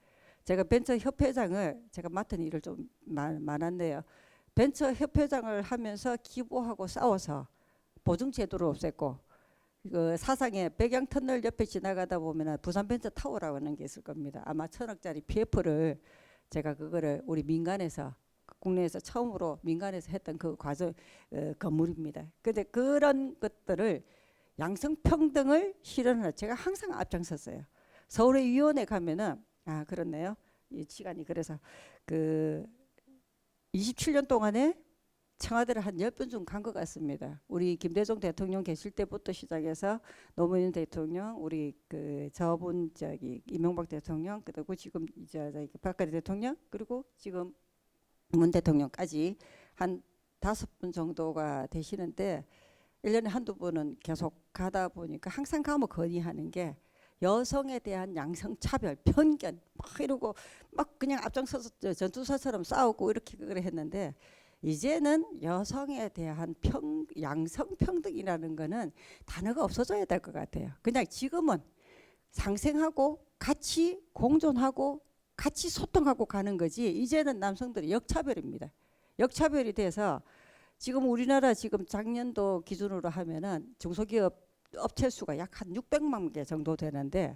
제가 벤처협회장을, 제가 맡은 일을 좀 많았네요. 벤처협회장을 하면서 기보하고 싸워서 보증제도를 없앴고, 그 사상의 백양터널 옆에 지나가다 보면 부산벤처타워라고 하는 게 있을 겁니다. 아마 1,000억짜리 PF를 제가 그거를 우리 민간에서, 국내에서 처음으로 민간에서 했던 그 과정 건물입니다. 근데 그런 것들을 양성평등을 실현하는 제가 항상 앞장섰어요. 서울의 위원회 가면은 그렇네요. 이 시간이 그래서 그 27년 동안에 청와대를 한 10번 좀 간 것 같습니다. 우리 김대중 대통령 계실 때부터 시작해서 노무현 대통령, 우리 그 저분 이명박 대통령, 그리고 지금 이제 박근혜 대통령, 그리고 지금 문 대통령까지 한 5번 정도가 되시는데 1년에 한두 번은 계속 가다 보니까 항상 가면 건의하는 게 여성에 대한 양성차별, 편견 막 이러고 막 그냥 앞장서서 전투사처럼 싸우고 이렇게 그래 했는데, 이제는 여성에 대한 양성평등이라는 거는 단어가 없어져야 될 것 같아요. 그냥 지금은 상생하고 같이 공존하고 같이 소통하고 가는 거지, 이제는 남성들이 역차별입니다. 역차별이 돼서 지금 우리나라 지금 작년도 기준으로 하면은 중소기업 업체 수가 약 한 600만 개 정도 되는데,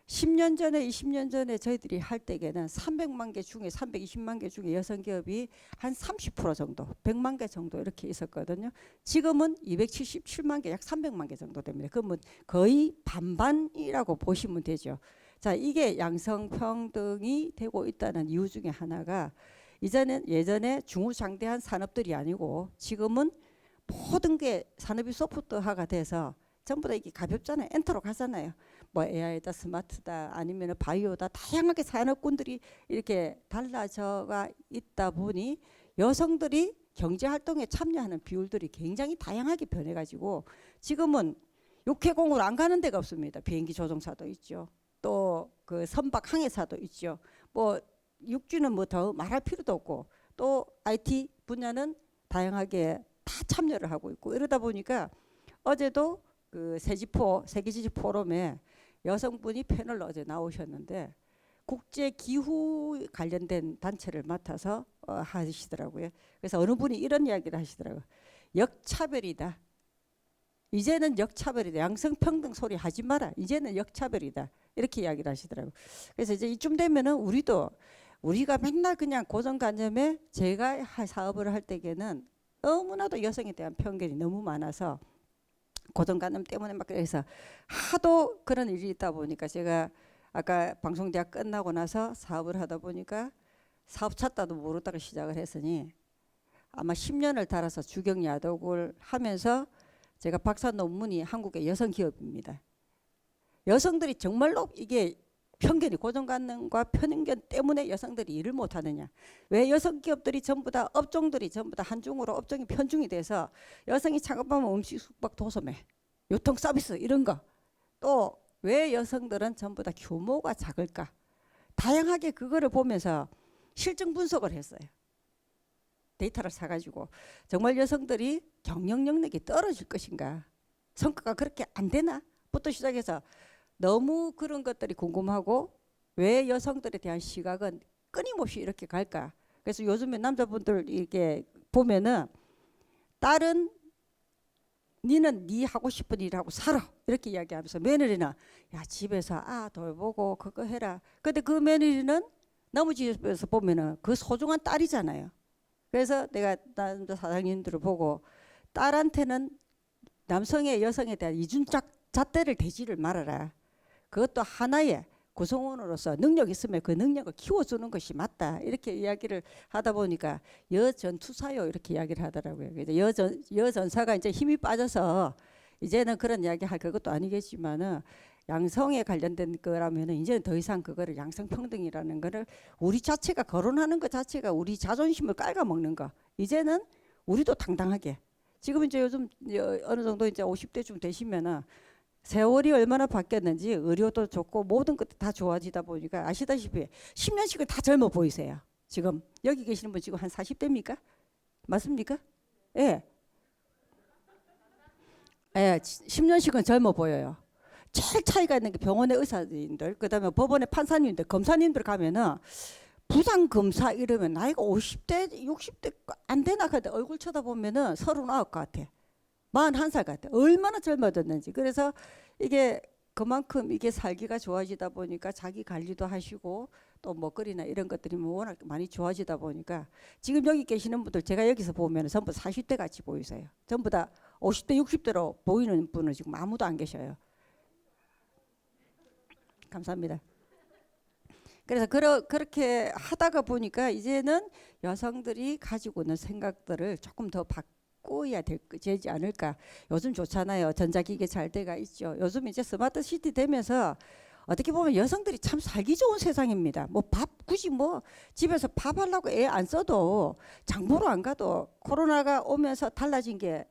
10년 전에 20년 전에 저희들이 할 때에는 300만 개 중에 320만 개 중에 여성 기업이 한 30% 정도, 100만 개 정도 이렇게 있었거든요. 지금은 277만 개, 약 300만 개 정도 됩니다. 그러면 거의 반반이라고 보시면 되죠. 자, 이게 양성평등이 되고 있다는 이유 중에 하나가, 이제는 예전에 중후장대한 산업들이 아니고 지금은 모든 게 산업이 소프트화가 돼서 전부 다 이게 가볍잖아요. 엔터로 가잖아요. 뭐 AI다, 스마트다, 아니면 바이오다, 다양하게 산업군들이 이렇게 달라져가 있다 보니 여성들이 경제 활동에 참여하는 비율들이 굉장히 다양하게 변해가지고 지금은 육해공으로 안 가는 데가 없습니다. 비행기 조종사도 있죠. 또 그 선박 항해사도 있죠. 뭐 육지는 뭐 더 말할 필요도 없고, 또 IT 분야는 다양하게 다 참여를 하고 있고, 이러다 보니까 어제도 그 세지포 세계지지 포럼에 여성분이 패널로 어제 나오셨는데 국제 기후 관련된 단체를 맡아서 하시더라고요. 그래서 어느 분이 이런 이야기를 하시더라고요. 역차별이다. 이제는 역차별이다. 양성평등 소리 하지 마라. 이제는 역차별이다. 이렇게 이야기를 하시더라고요. 그래서 이제 이쯤 되면은 우리가 맨날 그냥 고정관념에, 제가 사업을 할 때에는 너무나도 여성에 대한 편견이 너무 많아서 고정관념 때문에 막 그래서 하도 그런 일이 있다 보니까, 제가 아까 방송대학 끝나고 나서 사업을 하다 보니까 사업 찾다도 모르다가 시작을 했으니 아마 10년을 달아서 주경야독을 하면서 제가 박사 논문이 한국의 여성 기업입니다. 여성들이 정말로 이게 편견이, 고정관념과 편견 때문에 여성들이 일을 못하느냐, 왜 여성 기업들이 전부 다 업종들이 전부 다 한중으로 업종이 편중이 돼서 여성이 창업하면 음식, 숙박, 도소매, 유통 서비스 이런 거, 또 왜 여성들은 전부 다 규모가 작을까, 다양하게 그거를 보면서 실증 분석을 했어요. 데이터를 사가지고 정말 여성들이 경영 능력이 떨어질 것인가, 성과가 그렇게 안 되나 부터 시작해서 너무 그런 것들이 궁금하고, 왜 여성들에 대한 시각은 끊임없이 이렇게 갈까. 그래서 요즘에 남자분들 이렇게 보면은 딸은 니는 니 하고 싶은 일 하고 살아 이렇게 이야기하면서, 며느리는 야 집에서 돌보고 그거 해라. 근데 그 며느리는 너무 집에서 보면은 그 소중한 딸이잖아요. 그래서 내가 남자 사장님들을 보고 딸한테는 남성의 여성에 대한 잣대를 대지를 말아라. 그것도 하나의 구성원으로서 능력 있으면 그 능력을 키워주는 것이 맞다. 이렇게 이야기를 하다 보니까 여전투사요 이렇게 이야기를 하더라고요. 여전사가 이제 힘이 빠져서 이제는 그런 이야기 할 것도 아니겠지만은 양성에 관련된 거라면은 이제는 더 이상 그거를 양성평등이라는 거를 우리 자체가 거론하는 것 자체가 우리 자존심을 깔아먹는 거. 이제는 우리도 당당하게 지금 이제 요즘 어느 정도 이제 50대쯤 되시면은 세월이 얼마나 바뀌었는지 의료도 좋고 모든 것도 다 좋아지다 보니까 아시다시피 10년씩은 다 젊어 보이세요. 지금 여기 계시는 분 지금 한 40대입니까? 맞습니까? 예. 예, 10년씩은 젊어 보여요. 제일 차이가 있는 게 병원의 의사님들, 그다음에 법원의 판사님들, 검사님들 가면은 부장 검사 이러면 나이가 50대, 60대 안 되나 근데 얼굴 쳐다보면은 39 같아. 41살 같아. 얼마나 젊어졌는지. 그래서 이게 그만큼 이게 살기가 좋아지다 보니까 자기 관리도 하시고 또 먹거리나 이런 것들이 워낙 많이 좋아지다 보니까 지금 여기 계시는 분들 제가 여기서 보면 전부 40대 같이 보이세요. 전부 다 50대, 60대로 보이는 분은 지금 아무도 안 계셔요. 감사합니다. 그래서 그렇게 하다가 보니까 이제는 여성들이 가지고 있는 생각들을 조금 더 바꿔야 되지 않을까. 요즘 좋잖아요. 전자기기 잘 돼가 있죠. 요즘 이제 스마트 시티 되면서 어떻게 보면 여성들이 참 살기 좋은 세상입니다. 뭐 굳이 뭐 집에서 밥 하려고 애 안 써도 장 보러 안 가도 코로나가 오면서 달라진 게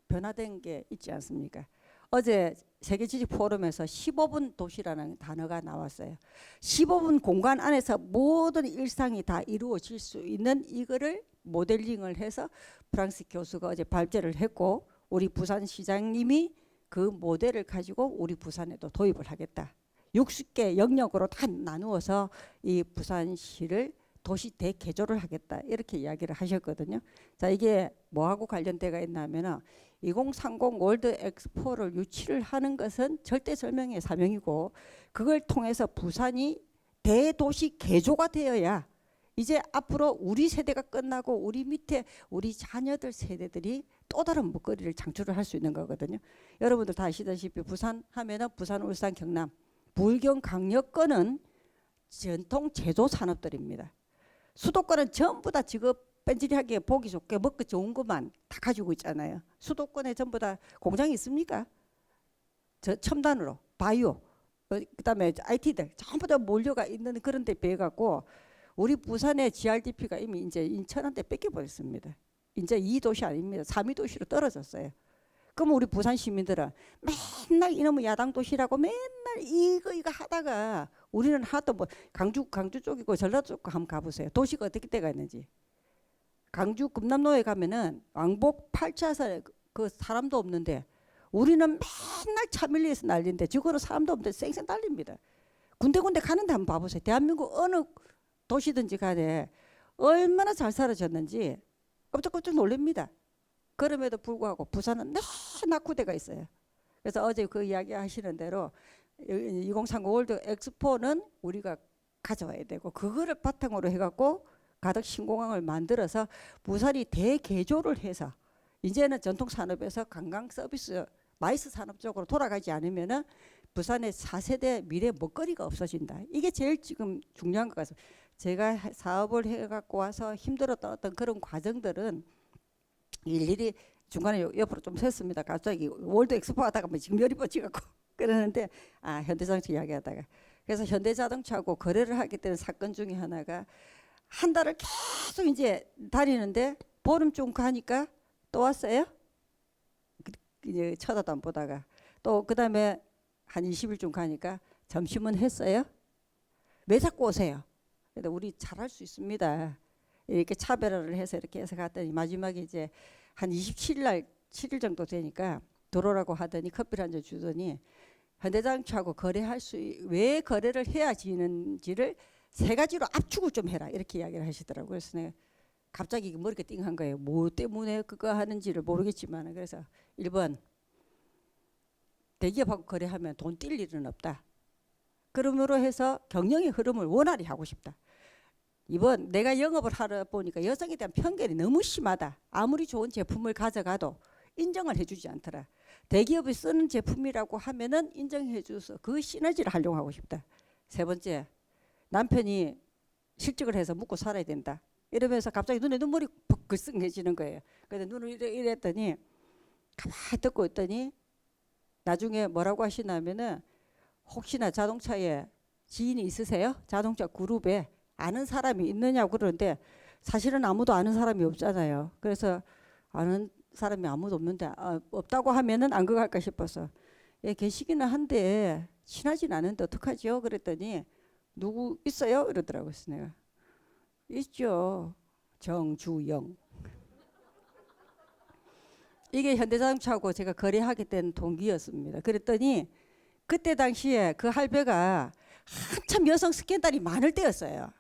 변화된 게 있지 않습니까? 어제 세계지식 포럼에서 15분 도시라는 단어가 나왔어요. 15분 공간 안에서 모든 일상이 다 이루어질 수 있는 이거를 모델링을 해서 프랑스 교수가 어제 발제를 했고 우리 부산시장님이 그 모델을 가지고 우리 부산에도 도입을 하겠다. 60개 영역으로 다 나누어서 이 부산시를 도시 대개조를 하겠다 이렇게 이야기를 하셨거든요. 자, 이게 뭐하고 관련돼가 있냐면은 2030 월드 엑스포를 유치를 하는 것은 절대설명의 사명이고 그걸 통해서 부산이 대도시 개조가 되어야 이제 앞으로 우리 세대가 끝나고 우리 밑에 우리 자녀들 세대들이 또 다른 먹거리를 창출을 할 수 있는 거거든요. 여러분들 다 아시다시피 부산 하면은 부산, 울산, 경남, 부경, 강력권은 전통 제조 산업들입니다. 수도권은 전부 다 직업 뺀질하게 보기 좋게 먹기 좋은 것만 다 가지고 있잖아요. 수도권에 전부 다 공장이 있습니까? 저 첨단으로 바이오 그다음에 IT들 전부 다 몰려가 있는 그런 데 비해 갖고 우리 부산의 GRDP가 이미 이제 인천한테 뺏겨버렸습니다. 이제 2도시 아닙니다. 3위 도시로 떨어졌어요. 그럼 우리 부산 시민들은 맨날 이놈의 야당 도시라고 맨날 이거 하다가 우리는 하도 뭐 강주 쪽이고 전라도 쪽 한번 가보세요. 도시가 어떻게 돼가 있는지. 강주 금남로에 가면은 왕복 8차선 그 사람도 없는데 우리는 맨날 차 밀려서 난리인데 저거로 사람도 없는데 쌩쌩 달립니다. 군데군데 가는데 한번 봐보세요. 대한민국 어느 도시든지 간에 얼마나 잘 살아졌는지 깜짝깜짝 놀랍니다. 그럼에도 불구하고 부산은 늘 낙후대가 있어요. 그래서 어제 그 이야기 하시는 대로 2030 월드 엑스포는 우리가 가져와야 되고 그거를 바탕으로 해갖고 가덕 신공항을 만들어서 부산이 대개조를 해서 이제는 전통 산업에서 관광 서비스 마이스 산업 쪽으로 돌아가지 않으면은 부산의 4세대 미래 먹거리가 없어진다. 이게 제일 지금 중요한 것 같습니다. 제가 사업을 해갖고 와서 힘들었던 어떤 그런 과정들은 일일이 중간에 옆으로 좀 샜습니다. 갑자기 월드 엑스포 하다가 뭐 지금 열이 뻗치갖고 그러는데 현대자동차 이야기하다가 그래서 현대자동차하고 거래를 하게 되는 사건 중에 하나가 한 달을 계속 이제 다니는데 보름쯤 가니까 또 왔어요. 이제 쳐다도 안 보다가 또 그다음에 한 20일쯤 가니까 점심은 했어요. 왜 자꾸 오세요? 근데 우리 잘할 수 있습니다. 이렇게 차별화를 해서 이렇게 해서 갔더니 마지막에 이제 한 27일 7일 정도 되니까 들어오라고 하더니 커피를 한 잔 주더니 현대자동차하고 거래할 왜 거래를 해야 지는지를 3가지로 압축을 좀 해라 이렇게 이야기를 하시더라고요. 그래서 내가 갑자기 머리가 띵한 거예요. 뭐 때문에 그거 하는지를 모르겠지만 그래서 1번 대기업하고 거래하면 돈 뛸 일은 없다. 그러므로 해서 경영의 흐름을 원활히 하고 싶다. 2번 내가 영업을 하러 보니까 여성에 대한 편견이 너무 심하다. 아무리 좋은 제품을 가져가도 인정을 해주지 않더라. 대기업이 쓰는 제품이라고 하면은 인정해 줘서 그 시너지를 활용하고 싶다. 세 번째, 남편이 실직을 해서 묵고 살아야 된다. 이러면서 갑자기 눈에 눈물이 퍽 글썽해지는 거예요. 근데 눈을 이랬더니 가만히 듣고 있더니 나중에 뭐라고 하시냐면은 혹시나 자동차에 지인이 있으세요? 자동차 그룹에 아는 사람이 있느냐고 그러는데 사실은 아무도 아는 사람이 없잖아요. 그래서 아는 사람이 아무도 없는데 없다고 하면은 안 그럴까 싶어서 예, 계시기는 한데 친하진 않은데 어떡하죠? 그랬더니 누구 있어요? 이러더라고요. 그래서 내가 있죠. 정주영. 이게 현대자동차하고 제가 거래하게 된 동기였습니다. 그랬더니 그때 당시에 그 할배가 한참 여성 스캔들이 많을 때였어요.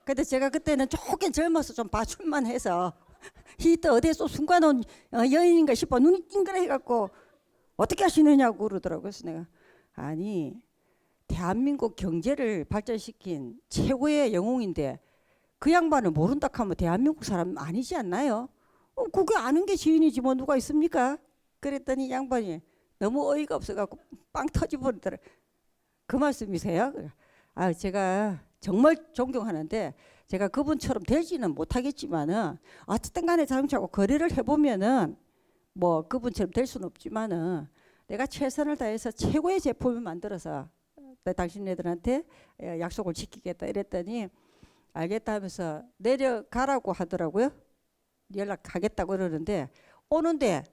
근데 제가 그때는 조금 젊어서 좀 봐줄만 해서 히터 어디에 숨겨놓은 여인인가 싶어 눈이 찡그레해갖고 어떻게 하시느냐고 그러더라고요. 그래서 내가 아니 대한민국 경제를 발전시킨 최고의 영웅인데 그 양반을 모른다 하면 대한민국 사람 아니지 않나요? 그게 아는 게 지인이지 뭐 누가 있습니까? 그랬더니 양반이 너무 어이가 없어갖고 빵 터지버리더라. 그 말씀이세요? 아 제가 정말 존경하는데 제가 그분처럼 되지는 못하겠지만은 어쨌든 간에 자동차하고 거래를 해보면은 뭐 그분처럼 될 수는 없지만은 내가 최선을 다해서 최고의 제품을 만들어서 당신네들한테 약속을 지키겠다 이랬더니 알겠다 하면서 내려가라고 하더라고요. 연락하겠다고 그러는데 오는데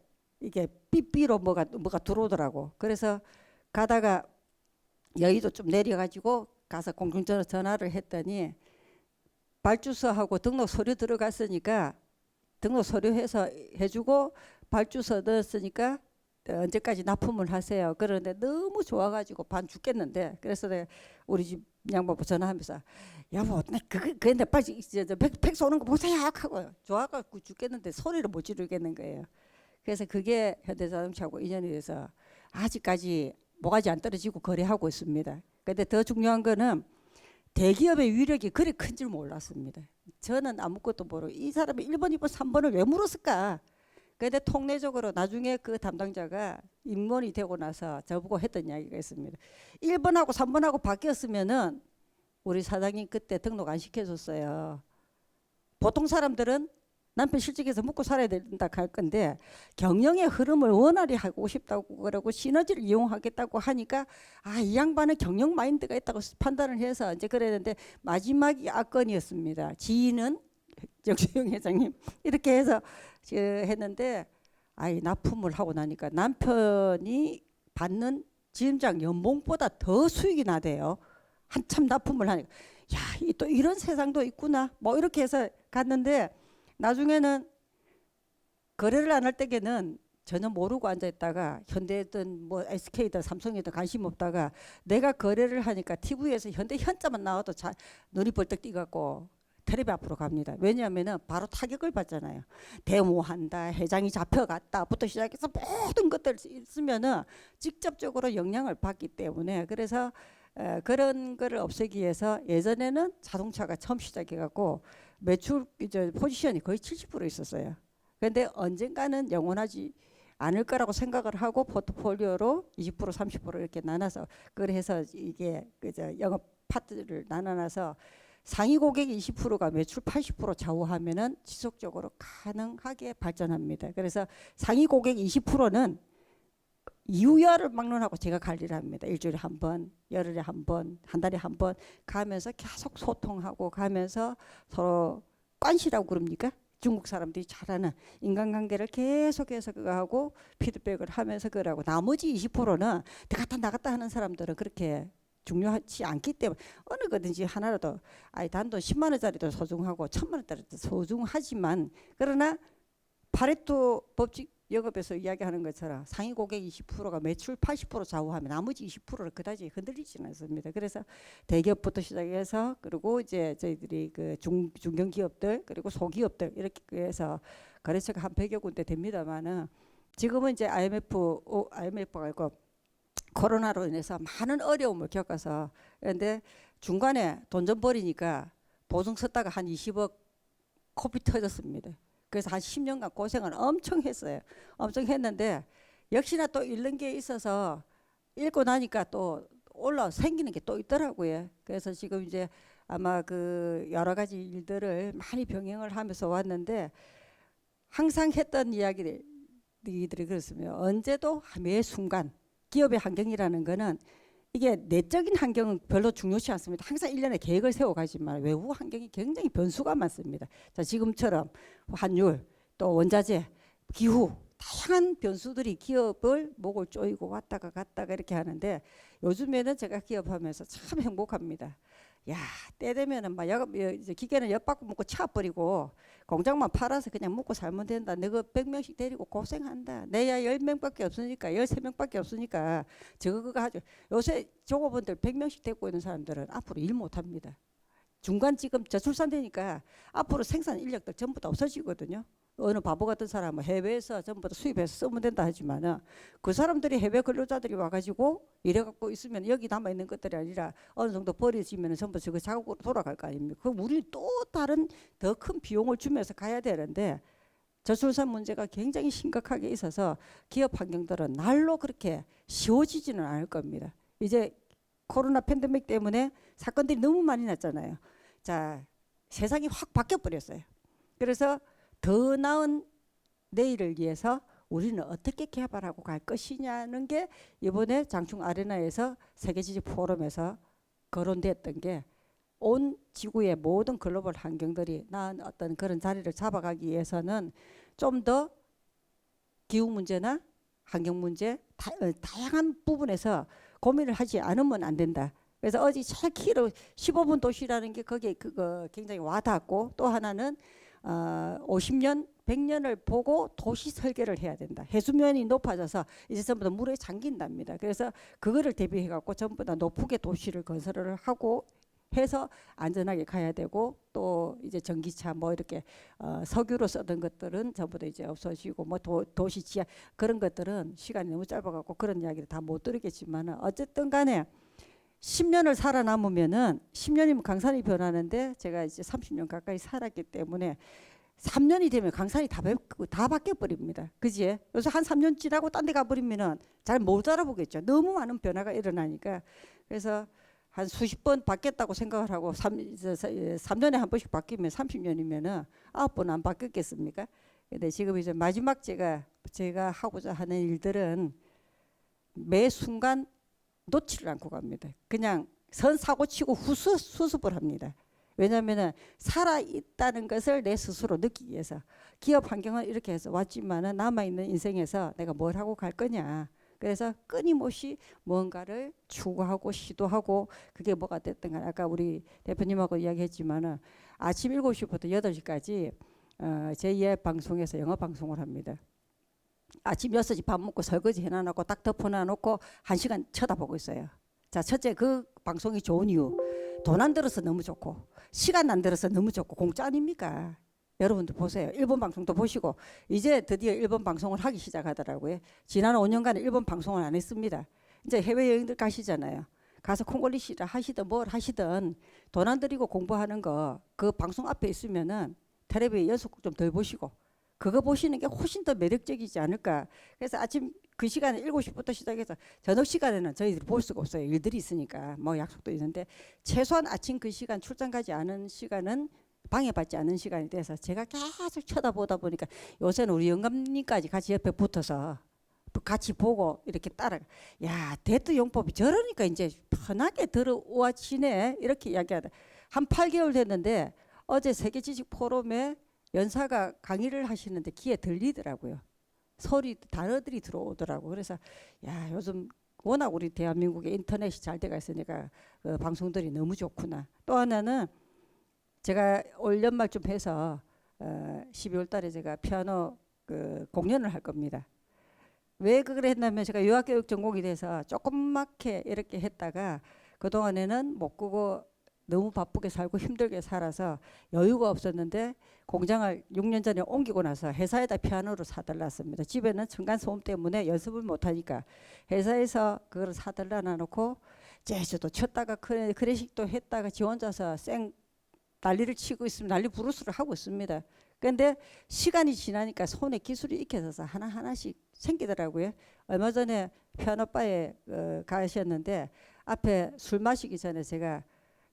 이게 삐삐로 뭐가 들어오더라고. 그래서 가다가 여의도 좀 내려가지고 가서 공중전화 전화를 했더니 발주서하고 등록 서류 들어갔으니까 등록 서류 해서 해주고 발주서 넣었으니까 언제까지 납품을 하세요. 그러는데 너무 좋아가지고 반 죽겠는데 그래서 내가 우리 집 양반부 전화하면서 여보 나 근데 빨리 팩 쏘는 거 보세요 하고 좋아가지고 죽겠는데 소리를 못 지르겠는 거예요. 그래서 그게 현대자동차하고 인연이 돼서 아직까지 모가지 안 떨어지고 거래하고 있습니다. 근데 더 중요한 거는 대기업의 위력이 그리 큰 줄 몰랐습니다. 저는 아무것도 모르고 이 사람이 1번, 2번, 3번을 왜 물었을까? 근데 통례적으로 나중에 그 담당자가 임원이 되고 나서 저보고 했던 이야기가 있습니다. 1번하고 3번하고 바뀌었으면은 우리 사장님 그때 등록 안 시켜줬어요. 보통 사람들은 남편 실직해서 묵고 살아야 된다 할 건데 경영의 흐름을 원활히 하고 싶다고 그러고 시너지를 이용하겠다고 하니까 이 양반은 경영 마인드가 있다고 판단을 해서 이제 그랬는데 마지막이 악건이었습니다. 지인은 정주영 회장님 이렇게 해서 했는데 납품을 하고 나니까 남편이 받는 지점장 연봉보다 더 수익이 나대요. 한참 납품을 하니까 또 이런 세상도 있구나 뭐 이렇게 해서 갔는데 나중에는 거래를 안 할 때에는 전혀 모르고 앉아있다가 현대든 뭐 SK든 삼성이든 관심 없다가 내가 거래를 하니까 TV에서 현대 현자만 나와도 눈이 벌떡 띄갖고 텔레비 앞으로 갑니다. 왜냐하면은 바로 타격을 받잖아요. 데모한다, 회장이 잡혀갔다부터 시작해서 모든 것들 있으면은 직접적으로 영향을 받기 때문에 그래서 그런 거를 없애기 위해서 예전에는 자동차가 처음 시작해갖고 매출 이제 포지션이 거의 70% 있었어요. 그런데 언젠가는 영원하지 않을 거라고 생각을 하고 포트폴리오로 20% 30% 이렇게 나눠서 그래서 이게 그저 영업 파트를 나눠놔서 상위 고객 20%가 매출 80% 좌우하면은 지속적으로 가능하게 발전합니다. 그래서 상위 고객 20%는 이유야를 막론하고 제가 관리를 합니다. 일주일에 한 번, 열흘에 한 번, 한 달에 한 번 가면서 계속 소통하고 가면서 서로 관시라고 그럽니까? 중국 사람들이 잘하는 인간관계를 계속해서 그거 하고 피드백을 하면서 그러고 나머지 20%는 나갔다 하는 사람들은 그렇게 중요하지 않기 때문에 어느 거든지 하나라도 단돈 10만 원짜리도 소중하고 1000만 원짜리도 소중하지만 그러나 파레토 법칙 영업에서 이야기하는 것처럼 상위 고객 20%가 매출 80% 좌우하면 나머지 20%를 그다지 흔들리지는 않습니다. 그래서 대기업부터 시작해서 그리고 이제 저희들이 그 중견 기업들 그리고 소기업들 이렇게 해서 거래처가 한 100여 군데 됩니다만은 지금은 이제 IMF가 있고 코로나로 인해서 많은 어려움을 겪어서 그런데 중간에 돈 좀 버리니까 보증 썼다가 한 20억 코피 터졌습니다. 그래서 한 10년간 고생을 엄청 했어요. 엄청 했는데 역시나 또 읽는 게 있어서 읽고 나니까 또 생기는 게 또 있더라고요. 그래서 지금 이제 아마 그 여러 가지 일들을 많이 병행을 하면서 왔는데 항상 했던 이야기들이 그렇습니다. 언제도 매 순간 기업의 환경이라는 거는 이게 내적인 환경은 별로 중요치 않습니다. 항상 1년에 계획을 세워가지만 외부 환경이 굉장히 변수가 많습니다. 자, 지금처럼 환율, 또 원자재, 기후 다양한 변수들이 기업을 목을 조이고 왔다가 갔다가 이렇게 하는데 요즘에는 제가 기업하면서 참 행복합니다. 야, 때 되면은 막 이제 기계는 엿 받고 먹고 차버리고 공장만 팔아서 그냥 먹고 살면 된다. 너가 100명씩 데리고 고생한다. 내야 10명밖에 없으니까 13명밖에 없으니까 그거 하죠. 요새 종업원들 100명씩 데리고 있는 사람들은 앞으로 일 못합니다. 중간 지금 저출산되니까 앞으로 생산 인력들 전부 다 없어지거든요. 어느 바보 같은 사람은 해외에서 전부 다 수입해서 쓰면 된다 하지만은 그 사람들이 해외 근로자들이 와가지고 일해갖고 있으면 여기 남아 있는 것들이 아니라 어느 정도 버려지면 전부 그 자국으로 돌아갈 거 아닙니까? 그럼 우리 또 다른 더 큰 비용을 주면서 가야 되는데 저출산 문제가 굉장히 심각하게 있어서 기업 환경들은 날로 그렇게 쉬워지지는 않을 겁니다. 이제 코로나 팬데믹 때문에 사건들이 너무 많이 났잖아요. 자, 세상이 확 바뀌어 버렸어요. 그래서 더 나은 내일을 위해서 우리는 어떻게 개발하고 갈 것이냐는 게 이번에 장충 아레나에서 세계지식 포럼에서 거론됐던 게 온 지구의 모든 글로벌 환경들이 나은 어떤 그런 자리를 잡아가기 위해서는 좀 더 기후 문제나 환경 문제 다양한 부분에서 고민을 하지 않으면 안 된다. 그래서 어제 제일 키로 15분 도시라는 게 거기에 그거 굉장히 와닿았고 또 하나는 50년, 100년을 보고 도시 설계를 해야 된다. 해수면이 높아져서 이제 전부 다 물에 잠긴답니다. 그래서 그거를 대비해 갖고 전부 다 높게 도시를 건설을 하고 해서 안전하게 가야 되고 또 이제 전기차 뭐 이렇게 석유로 쓰던 것들은 전부 다 이제 없어지고 뭐 도시 지하 그런 것들은 시간이 너무 짧아갖고 그런 이야기를 다 못 드리겠지만은 어쨌든 간에 10년을 살아남으면은 10년이면 강산이 변하는데 제가 이제 30년 가까이 살았기 때문에 3년이 되면 강산이 다 바뀌어 버립니다. 그지? 요새 한 3년 지나고 딴 데 가버리면은 잘 못 알아보겠죠. 너무 많은 변화가 일어나니까. 그래서 한 수십 번 바뀌었다고 생각을 하고 3년에 한 번씩 바뀌면 30년이면은 9번 안 바뀌었겠습니까? 근데 지금 이제 마지막 제가 하고자 하는 일들은 매 순간 놓지를 않고 갑니다. 그냥 선 사고 치고 수습을 합니다. 왜냐하면 살아있다는 것을 내 스스로 느끼기 위해서 기업 환경은 이렇게 해서 왔지만은 남아있는 인생에서 내가 뭘 하고 갈 거냐. 그래서 끊임없이 뭔가를 추구하고 시도하고 그게 뭐가 됐든 간에 아까 우리 대표님하고 이야기했지만은 아침 7시부터 8시까지 제2의 방송에서 영어 방송을 합니다. 아침 6시 밥 먹고 설거지 해놔놓고 딱 덮어놔놓고 1시간 쳐다보고 있어요. 자, 첫째 그 방송이 좋은 이유 돈 안 들어서 너무 좋고 시간 안 들어서 너무 좋고 공짜 아닙니까? 여러분들 보세요. 일본 방송도 보시고 이제 드디어 일본 방송을 하기 시작하더라고요. 지난 5년간 일본 방송을 안 했습니다. 이제 해외여행들 가시잖아요. 가서 콩글리시를 하시든 뭘 하시든 돈 안 들이고 공부하는 거 그 방송 앞에 있으면은 텔레비 연속극 좀 덜 보시고 그거 보시는 게 훨씬 더 매력적이지 않을까. 그래서 아침 그 시간에 7시부터 시작해서 저녁 시간에는 저희들이 볼 수가 없어요. 일들이 있으니까 뭐 약속도 있는데 최소한 아침 그 시간 출장 가지 않은 시간은 방해받지 않는 시간이 돼서 제가 계속 쳐다보다 보니까 요새는 우리 영감님까지 같이 옆에 붙어서 같이 보고 이렇게 따라 야 대트 용법이 저러니까 이제 편하게 들어와지네 이렇게 이야기하다 한 8개월 됐는데 어제 세계지식 포럼에 연사가 강의를 하시는데 귀에 들리더라고요. 소리 단어들이 들어오더라고. 그래서 야 요즘 워낙 우리 대한민국에 인터넷이 잘 돼가 있으니까 그 방송들이 너무 좋구나. 또 하나는 제가 올 연말쯤 해서 12월 달에 제가 피아노 그 공연을 할 겁니다. 왜 그걸 했냐면 제가 유아교육 전공이 돼서 조그맣게 이렇게 했다가 그동안에는 못 끄고 너무 바쁘게 살고 힘들게 살아서 여유가 없었는데 공장을 6년 전에 옮기고 나서 회사에다 피아노를 사달랐습니다. 집에는 층간소음 때문에 연습을 못하니까 회사에서 그걸 사달라 놔놓고 재즈도 쳤다가 클래식도 했다가 지 혼자서 난리를 치고 있으면 난리 부르스를 하고 있습니다. 그런데 시간이 지나니까 손에 기술이 익혀져서 하나하나씩 생기더라고요. 얼마 전에 피아노바에 가셨는데 앞에 술 마시기 전에 제가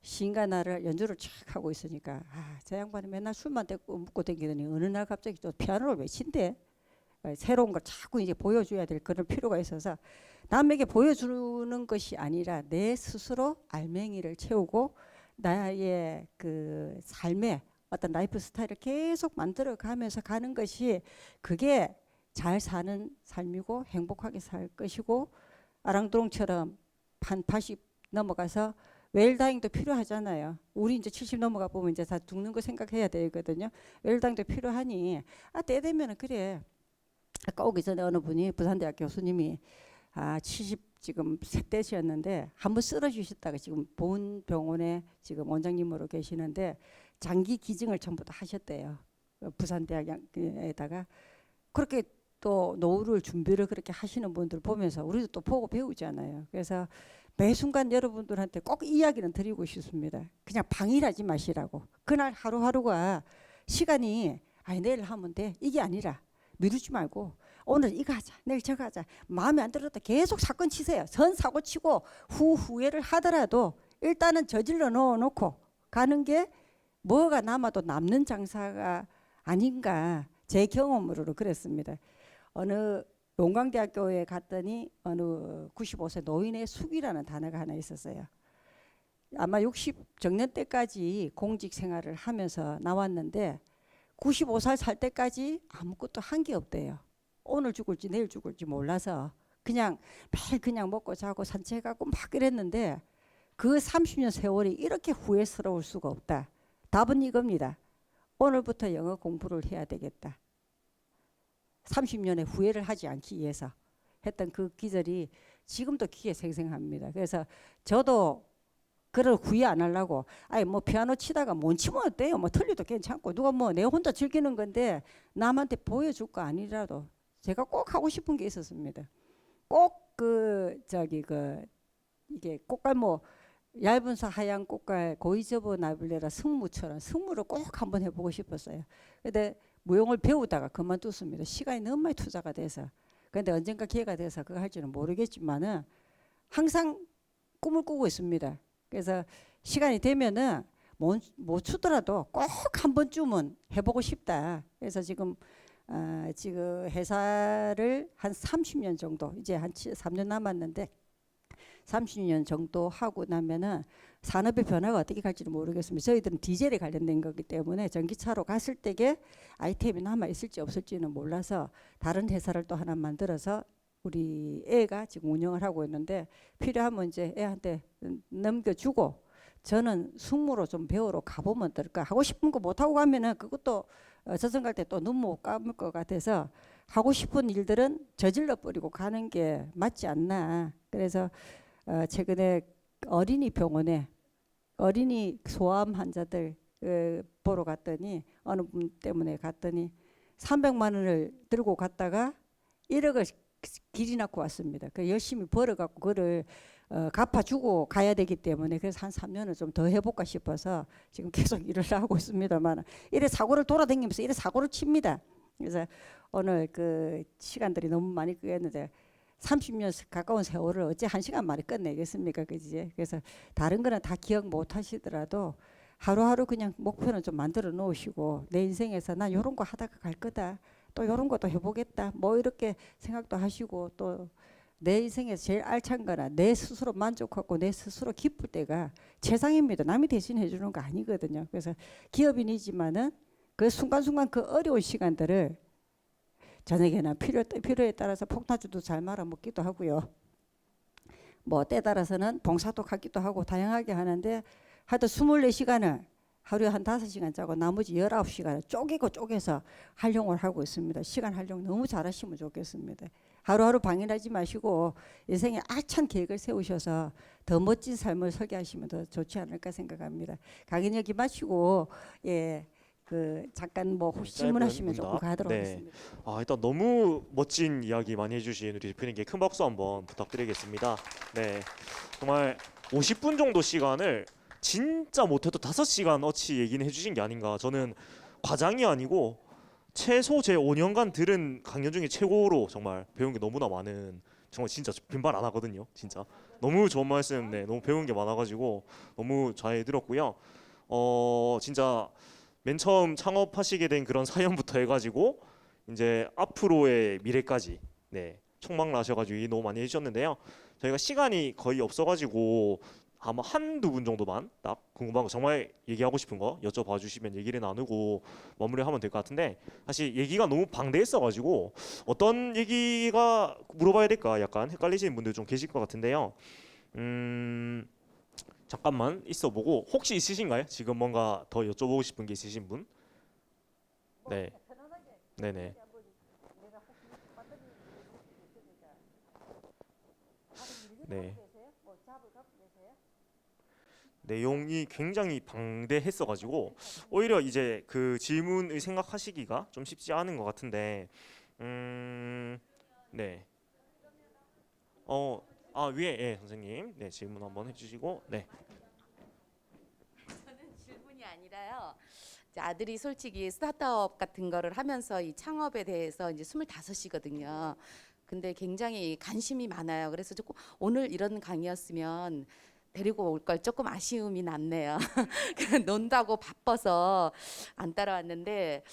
시인가나를 연주를 쫙 하고 있으니까 저 양반이 맨날 술만 먹고 다니더니 어느 날 갑자기 또 피아노를 왜 친대? 새로운 걸 자꾸 이제 보여줘야 될 그런 필요가 있어서 남에게 보여주는 것이 아니라 내 스스로 알맹이를 채우고 나의 그 삶의 어떤 라이프 스타일을 계속 만들어 가면서 가는 것이 그게 잘 사는 삶이고 행복하게 살 것이고 아랑드롱처럼 한 80 넘어가서 웰다잉도 필요하잖아요. 우리 이제 70 넘어가 보면 이제 다 죽는 거 생각해야 되거든요. 웰다잉도 필요하니 때 되면은 그래. 아까 오기 전에 어느 분이 부산대학 교수님이 70 지금 세대시였는데 한번 쓰러지셨다가 지금 보은병원에 지금 원장님으로 계시는데 장기 기증을 전부 다 하셨대요. 부산대학에다가 그렇게 또 노후를 준비를 그렇게 하시는 분들 보면서 우리도 또 보고 배우잖아요. 그래서 매 순간 여러분들한테 꼭 이야기는 드리고 싶습니다. 그냥 방일하지 마시라고. 그날 하루하루가 시간이 내일 하면 돼 이게 아니라 미루지 말고 오늘 이거 하자 내일 저거 하자 마음에 안 들었다 계속 사건 치세요. 전 사고 치고 후회를 하더라도 일단은 저질러 놓고 가는 게 뭐가 남아도 남는 장사가 아닌가 제 경험으로 그랬습니다. 어느 용광대학교에 갔더니 어느 95세 노인의 숙이라는 단어가 하나 있었어요. 아마 60 정년 때까지 공직 생활을 하면서 나왔는데 95살 살 때까지 아무것도 한 게 없대요. 오늘 죽을지 내일 죽을지 몰라서 그냥 매일 그냥 먹고 자고 산책하고 막 그랬는데 그 30년 세월이 이렇게 후회스러울 수가 없다. 답은 이겁니다. 오늘부터 영어 공부를 해야 되겠다. 30년의 후회를 하지 않기 위해서 했던 그 기절이 지금도 귀에 생생합니다. 그래서 저도 그걸 후회 안 하려고 뭐 피아노 치다가 못 치면 어때요? 뭐 틀려도 괜찮고 누가 뭐 내 혼자 즐기는 건데 남한테 보여줄 거 아니라도 제가 꼭 하고 싶은 게 있었습니다. 꼭 이게 꽃갈 뭐 얇은 사 하얀 꽃갈 고이 접어 나블레라 승무처럼 승무를 꼭 한번 해보고 싶었어요. 근데 무용을 배우다가 그만뒀습니다. 시간이 너무 많이 투자가 돼서. 근데 언젠가 기회가 돼서 그거 할지는 모르겠지만은 항상 꿈을 꾸고 있습니다. 그래서 시간이 되면은 못 추더라도 꼭 한 번쯤은 해보고 싶다. 그래서 지금 회사를 한 30년 정도 이제 한 3년 남았는데 30년 정도 하고 나면은 산업의 변화가 어떻게 갈지는 모르겠습니다. 저희들은 디젤에 관련된 거기 때문에 전기차로 갔을 때에 아이템이 남아 있을지 없을지는 몰라서 다른 회사를 또 하나 만들어서 우리 애가 지금 운영을 하고 있는데 필요하면 이제 애한테 넘겨주고 저는 숙무로 좀 배우러 가보면 어떨까. 하고 싶은 거 못 하고 가면은 그것도 저승 갈 때 또 눈 못 감을 것 같아서 하고 싶은 일들은 저질러 버리고 가는 게 맞지 않나. 그래서 최근에 어린이 병원에 어린이 소아암 환자들 보러 갔더니 어느 분 때문에 갔더니 300만 원을 들고 갔다가 1억을 길이 낳고 왔습니다. 그 열심히 벌어갖고 그거를 갚아주고 가야 되기 때문에 그래서 한 3년을 좀 더 해볼까 싶어서 지금 계속 일을 하고 있습니다만 이래 사고를 돌아다니면서 이래 사고를 칩니다. 그래서 오늘 그 시간들이 너무 많이 끄였는데 30년 가까운 세월을 어째 1시간 만에 끝내겠습니까? 그지? 그래서 다른 거는 다 기억 못 하시더라도 하루하루 그냥 목표는 좀 만들어 놓으시고 내 인생에서 난 이런 거 하다가 갈 거다. 또 이런 것도 해보겠다. 뭐 이렇게 생각도 하시고 또 내 인생에서 제일 알찬 거나 내 스스로 만족하고 내 스스로 기쁠 때가 최상입니다. 남이 대신 해주는 거 아니거든요. 그래서 기업인이지만은 그 순간순간 그 어려운 시간들을 저녁에나 필요에 따라서 폭탄주도 잘 말아 먹기도 하고요. 뭐 때 따라서는 봉사도 가기도 하고 다양하게 하는데 하여튼 24시간을 하루에 한 5시간 자고 나머지 19시간을 쪼개서 활용을 하고 있습니다. 시간 활용 너무 잘하시면 좋겠습니다. 하루하루 방해하지 마시고 인생에 알찬 계획을 세우셔서 더 멋진 삶을 설계하시면 더 좋지 않을까 생각합니다. 강연 여기 마치고 잠깐 뭐 혹시 질문하시면 조금 가도록 하겠습니다. 일단 너무 멋진 이야기 많이 해주신 우리 대표님께 큰 박수 한번 부탁드리겠습니다. 네, 정말 50분 정도 시간을 진짜 못해도 5시간 어치 얘기는 해주신 게 아닌가. 저는 과장이 아니고 최소 제 5년간 들은 강연 중에 최고로 정말 배운 게 너무나 많은, 정말 진짜 빈말 안 하거든요. 진짜 너무 좋은 말씀, 네, 너무 배운 게 많아가지고 너무 잘 들었고요. 진짜 맨 처음 창업하시게 된 그런 사연부터 해가지고 이제 앞으로의 미래까지, 네, 총망라하셔가지고 얘기 너무 많이 해주셨는데요. 저희가 시간이 거의 없어가지고 아마 한두 분 정도만 딱 궁금한 거, 정말 얘기하고 싶은 거 여쭤봐 주시면 얘기를 나누고 마무리하면 될 것 같은데, 사실 얘기가 너무 방대했어가지고 어떤 얘기가 물어봐야 될까 약간 헷갈리시는 분들 좀 계실 것 같은데요. 잠깐만 있어보고, 혹시 있으신가요? 지금 뭔가 더 여쭤보고 싶은 게 있으신 분? 네. 네네. 네. 내용이 굉장히 방대했어가지고 오히려 이제 그 질문을 생각하시기가 좀 쉽지 않은 것 같은데, 네. 위에, 예, 선생님, 네, 질문 한번 해주시고, 네. 저는 질문이 아니라요. 이제 아들이 솔직히 스타트업 같은 거를 하면서 이 창업에 대해서 이제 25이거든요. 근데 굉장히 관심이 많아요. 그래서 조금 오늘 이런 강의였으면 데리고 올 걸 조금 아쉬움이 남네요. 논다고 바빠서 안 따라왔는데,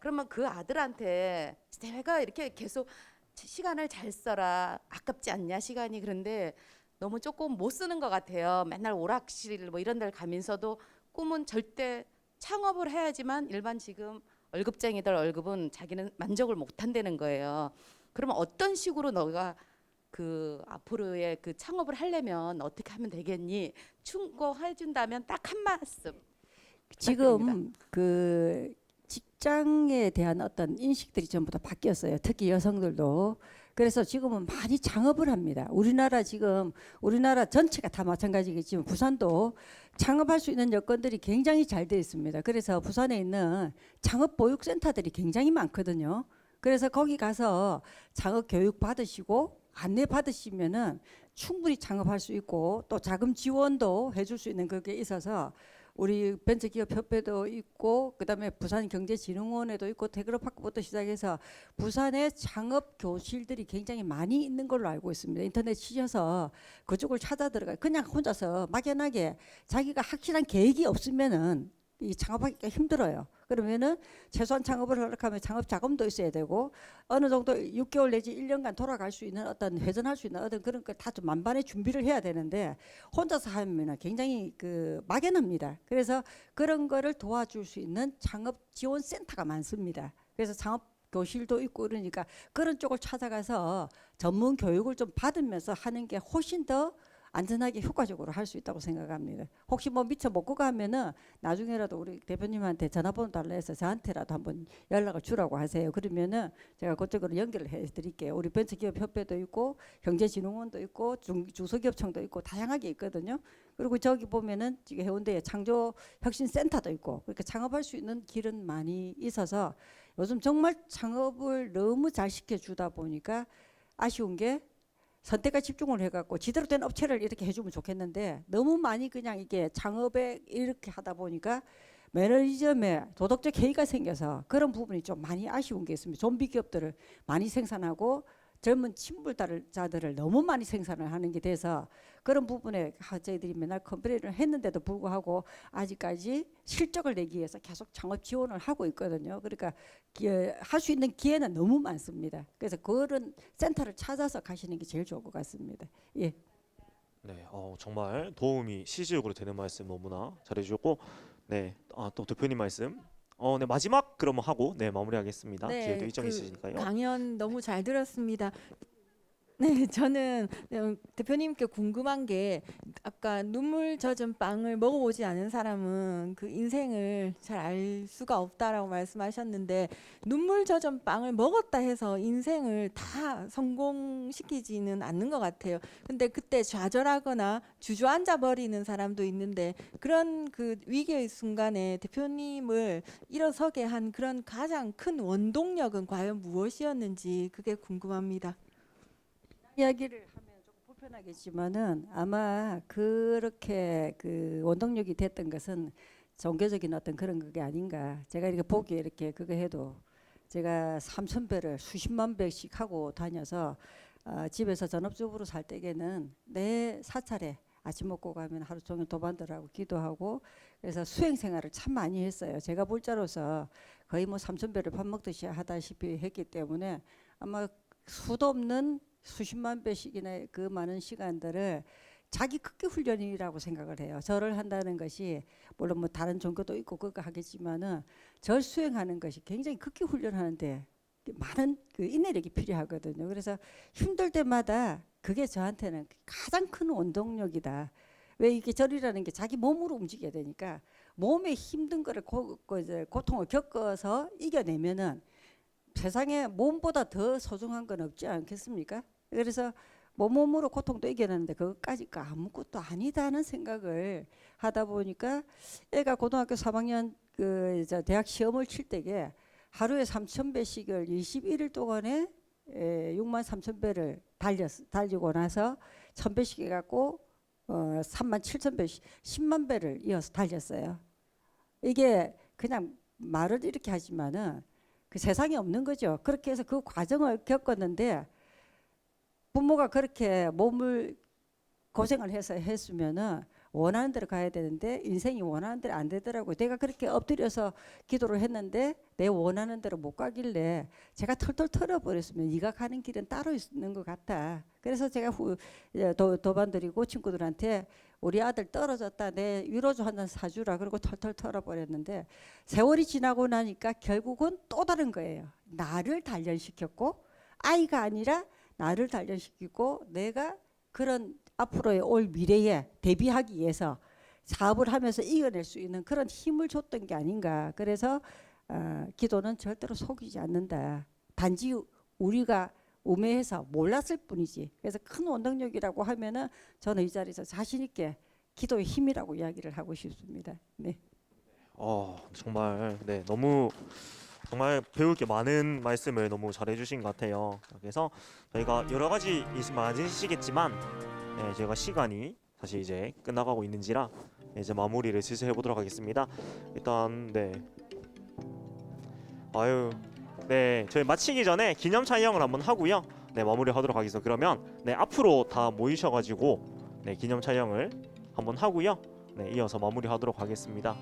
그러면 그 아들한테 내가 이렇게 계속 시간을 잘 써라, 아깝지 않냐 시간이, 그런데 너무 조금 못 쓰는 것 같아요. 맨날 오락실 뭐 이런 데를 가면서도 꿈은 절대 창업을 해야지만 일반 지금 월급쟁이들 월급은 자기는 만족을 못 한다는 거예요. 그러면 어떤 식으로 너가 그 앞으로의 그 창업을 하려면 어떻게 하면 되겠니? 충고해 준다면 딱 한 말씀. 지금 그 직장에 대한 어떤 인식들이 전부 다 바뀌었어요. 특히 여성들도. 그래서 지금은 많이 창업을 합니다. 우리나라 전체가 다 마찬가지겠지만 부산도 창업할 수 있는 여건들이 굉장히 잘 되어 있습니다. 그래서 부산에 있는 창업 보육센터들이 굉장히 많거든요. 그래서 거기 가서 창업 교육 받으시고 안내 받으시면은 충분히 창업할 수 있고, 또 자금 지원도 해줄 수 있는 그게 있어서 우리 벤처기업협회도 있고, 그다음에 부산경제진흥원에도 있고, 테크노파크부터 시작해서 부산에 창업 교실들이 굉장히 많이 있는 걸로 알고 있습니다. 인터넷 치셔서 그쪽을 찾아 들어가. 그냥 혼자서 막연하게 자기가 확실한 계획이 없으면은 이 창업하기가 힘들어요. 그러면은 최소한 창업을 하려고 하면 창업 자금도 있어야 되고, 어느 정도 6개월 내지 1년간 돌아갈 수 있는 어떤 회전할 수 있는 어떤 그런 걸 다 좀 만반의 준비를 해야 되는데, 혼자서 하면은 굉장히 그 막연합니다. 그래서 그런 거를 도와줄 수 있는 창업 지원 센터가 많습니다. 그래서 창업 교실도 있고, 그러니까 그런 쪽을 찾아가서 전문 교육을 좀 받으면서 하는 게 훨씬 더 안전하게 효과적으로 할 수 있다고 생각합니다. 혹시 뭐 미처 못 가면은 나중에라도 우리 대표님한테 전화번호 달라 해서 저한테라도 한번 연락을 주라고 하세요. 그러면은 제가 그쪽으로 연결을 해드릴게요. 우리 벤처기업협회도 있고 경제진흥원도 있고 중소기업청도 있고 다양하게 있거든요. 그리고 저기 보면은 지금 해운대에 창조혁신센터도 있고, 그러니까 창업할 수 있는 길은 많이 있어서 요즘 정말 창업을 너무 잘 시켜주다 보니까 아쉬운 게 선택과 집중을 해갖고 제대로 된 업체를 이렇게 해주면 좋겠는데, 너무 많이 그냥 이게 창업에 이렇게 하다 보니까 매너리즘에 도덕적 해이가 생겨서 그런 부분이 좀 많이 아쉬운 게 있습니다. 좀비 기업들을 많이 생산하고 젊은 친불자들을 너무 많이 생산을 하는 게 돼서 그런 부분에 저희들이 맨날 컴플레인을 했는데도 불구하고 아직까지 실적을 내기 위해서 계속 창업 지원을 하고 있거든요. 그러니까 할 수 있는 기회는 너무 많습니다. 그래서 그런 센터를 찾아서 가시는 게 제일 좋을 것 같습니다. 예. 네, 정말 도움이 실질적으로 되는 말씀 너무나 잘해주셨고, 네, 또 대표님 말씀. 네, 마지막 그러면 하고 네 마무리하겠습니다. 뒤에도 일정이 있으시니까요. 강연 너무 잘 들었습니다. 네, 저는 대표님께 궁금한 게, 아까 눈물 젖은 빵을 먹어보지 않은 사람은 그 인생을 잘 알 수가 없다라고 말씀하셨는데, 눈물 젖은 빵을 먹었다 해서 인생을 다 성공시키지는 않는 것 같아요. 근데 그때 좌절하거나 주저앉아 버리는 사람도 있는데, 그런 그 위기의 순간에 대표님을 일어서게 한 그런 가장 큰 원동력은 과연 무엇이었는지 그게 궁금합니다. 이야기를 하면 조금 불편하겠지만은 아마 그렇게 그 원동력이 됐던 것은 종교적인 어떤 그런 그게 아닌가. 제가 이렇게 보기에 이렇게 그거 해도 제가 3,000배를 수십만 배씩 하고 다녀서 집에서 전업주부로 살 때에는 내 사찰에 아침 먹고 가면 하루 종일 도반들하고 기도하고 그래서 수행 생활을 참 많이 했어요. 제가 볼자로서 거의 뭐 3,000배를 밥 먹듯이 하다시피 했기 때문에 아마 수도 없는 수십만 배씩이나 그 많은 시간들을 자기 극기 훈련이라고 생각을 해요. 절을 한다는 것이 물론 뭐 다른 종교도 있고 그거 하겠지만은 절 수행하는 것이 굉장히 극기 훈련하는데 많은 그 인내력이 필요하거든요. 그래서 힘들 때마다 그게 저한테는 가장 큰 원동력이다. 왜 이게 절이라는 게 자기 몸으로 움직여야 되니까 몸에 힘든 거를 고통을 겪어서 이겨내면은 세상에 몸보다 더 소중한 건 없지 않겠습니까? 그래서 몸으로 고통도 이겨내는데 그것까지가 아무것도 아니다는 생각을 하다 보니까 애가 고등학교 3학년 대학 시험을 칠 때에 하루에 3,000배씩을 21일 동안에 63,000배를 달리고 나서 1,000배씩 해갖고 37,000배, 10만 배를 이어서 달렸어요. 이게 그냥 말을 이렇게 하지만은 그 세상에 없는 거죠. 그렇게 해서 그 과정을 겪었는데 부모가 그렇게 몸을 고생을 해서 했으면은 원하는 대로 가야 되는데 인생이 원하는 대로 안 되더라고요. 내가 그렇게 엎드려서 기도를 했는데 내 원하는 대로 못 가길래 제가 털털 털어버렸으면 네가 가는 길은 따로 있는 것 같다. 그래서 제가 도반드리고 친구들한테 우리 아들 떨어졌다. 내 위로주 한 잔 사주라. 그러고 털털 털어버렸는데 세월이 지나고 나니까 결국은 또 다른 거예요. 나를 단련시켰고 아이가 아니라 나를 단련시키고 내가 그런 앞으로의 올 미래에 대비하기 위해서 사업을 하면서 이겨낼 수 있는 그런 힘을 줬던 게 아닌가. 그래서 기도는 절대로 속이지 않는다. 단지 우리가 우매해서 몰랐을 뿐이지. 그래서 큰 원동력이라고 하면은 저는 이 자리에서 자신 있게 기도의 힘이라고 이야기를 하고 싶습니다. 네. 정말 네 너무 정말 배울 게 많은 말씀을 너무 잘해주신 것 같아요. 그래서 저희가 여러 가지 많으시겠지만 저희가 시간이 사실 이제 끝나가고 있는지라 이제 마무리를 슬슬 해보도록 하겠습니다. 일단 저희 마치기 전에 기념 촬영을 한번 하고요. 마무리하도록 하겠습니다. 그러면 앞으로 다 모이셔가지고 기념 촬영을 한번 하고요. 이어서 마무리하도록 하겠습니다.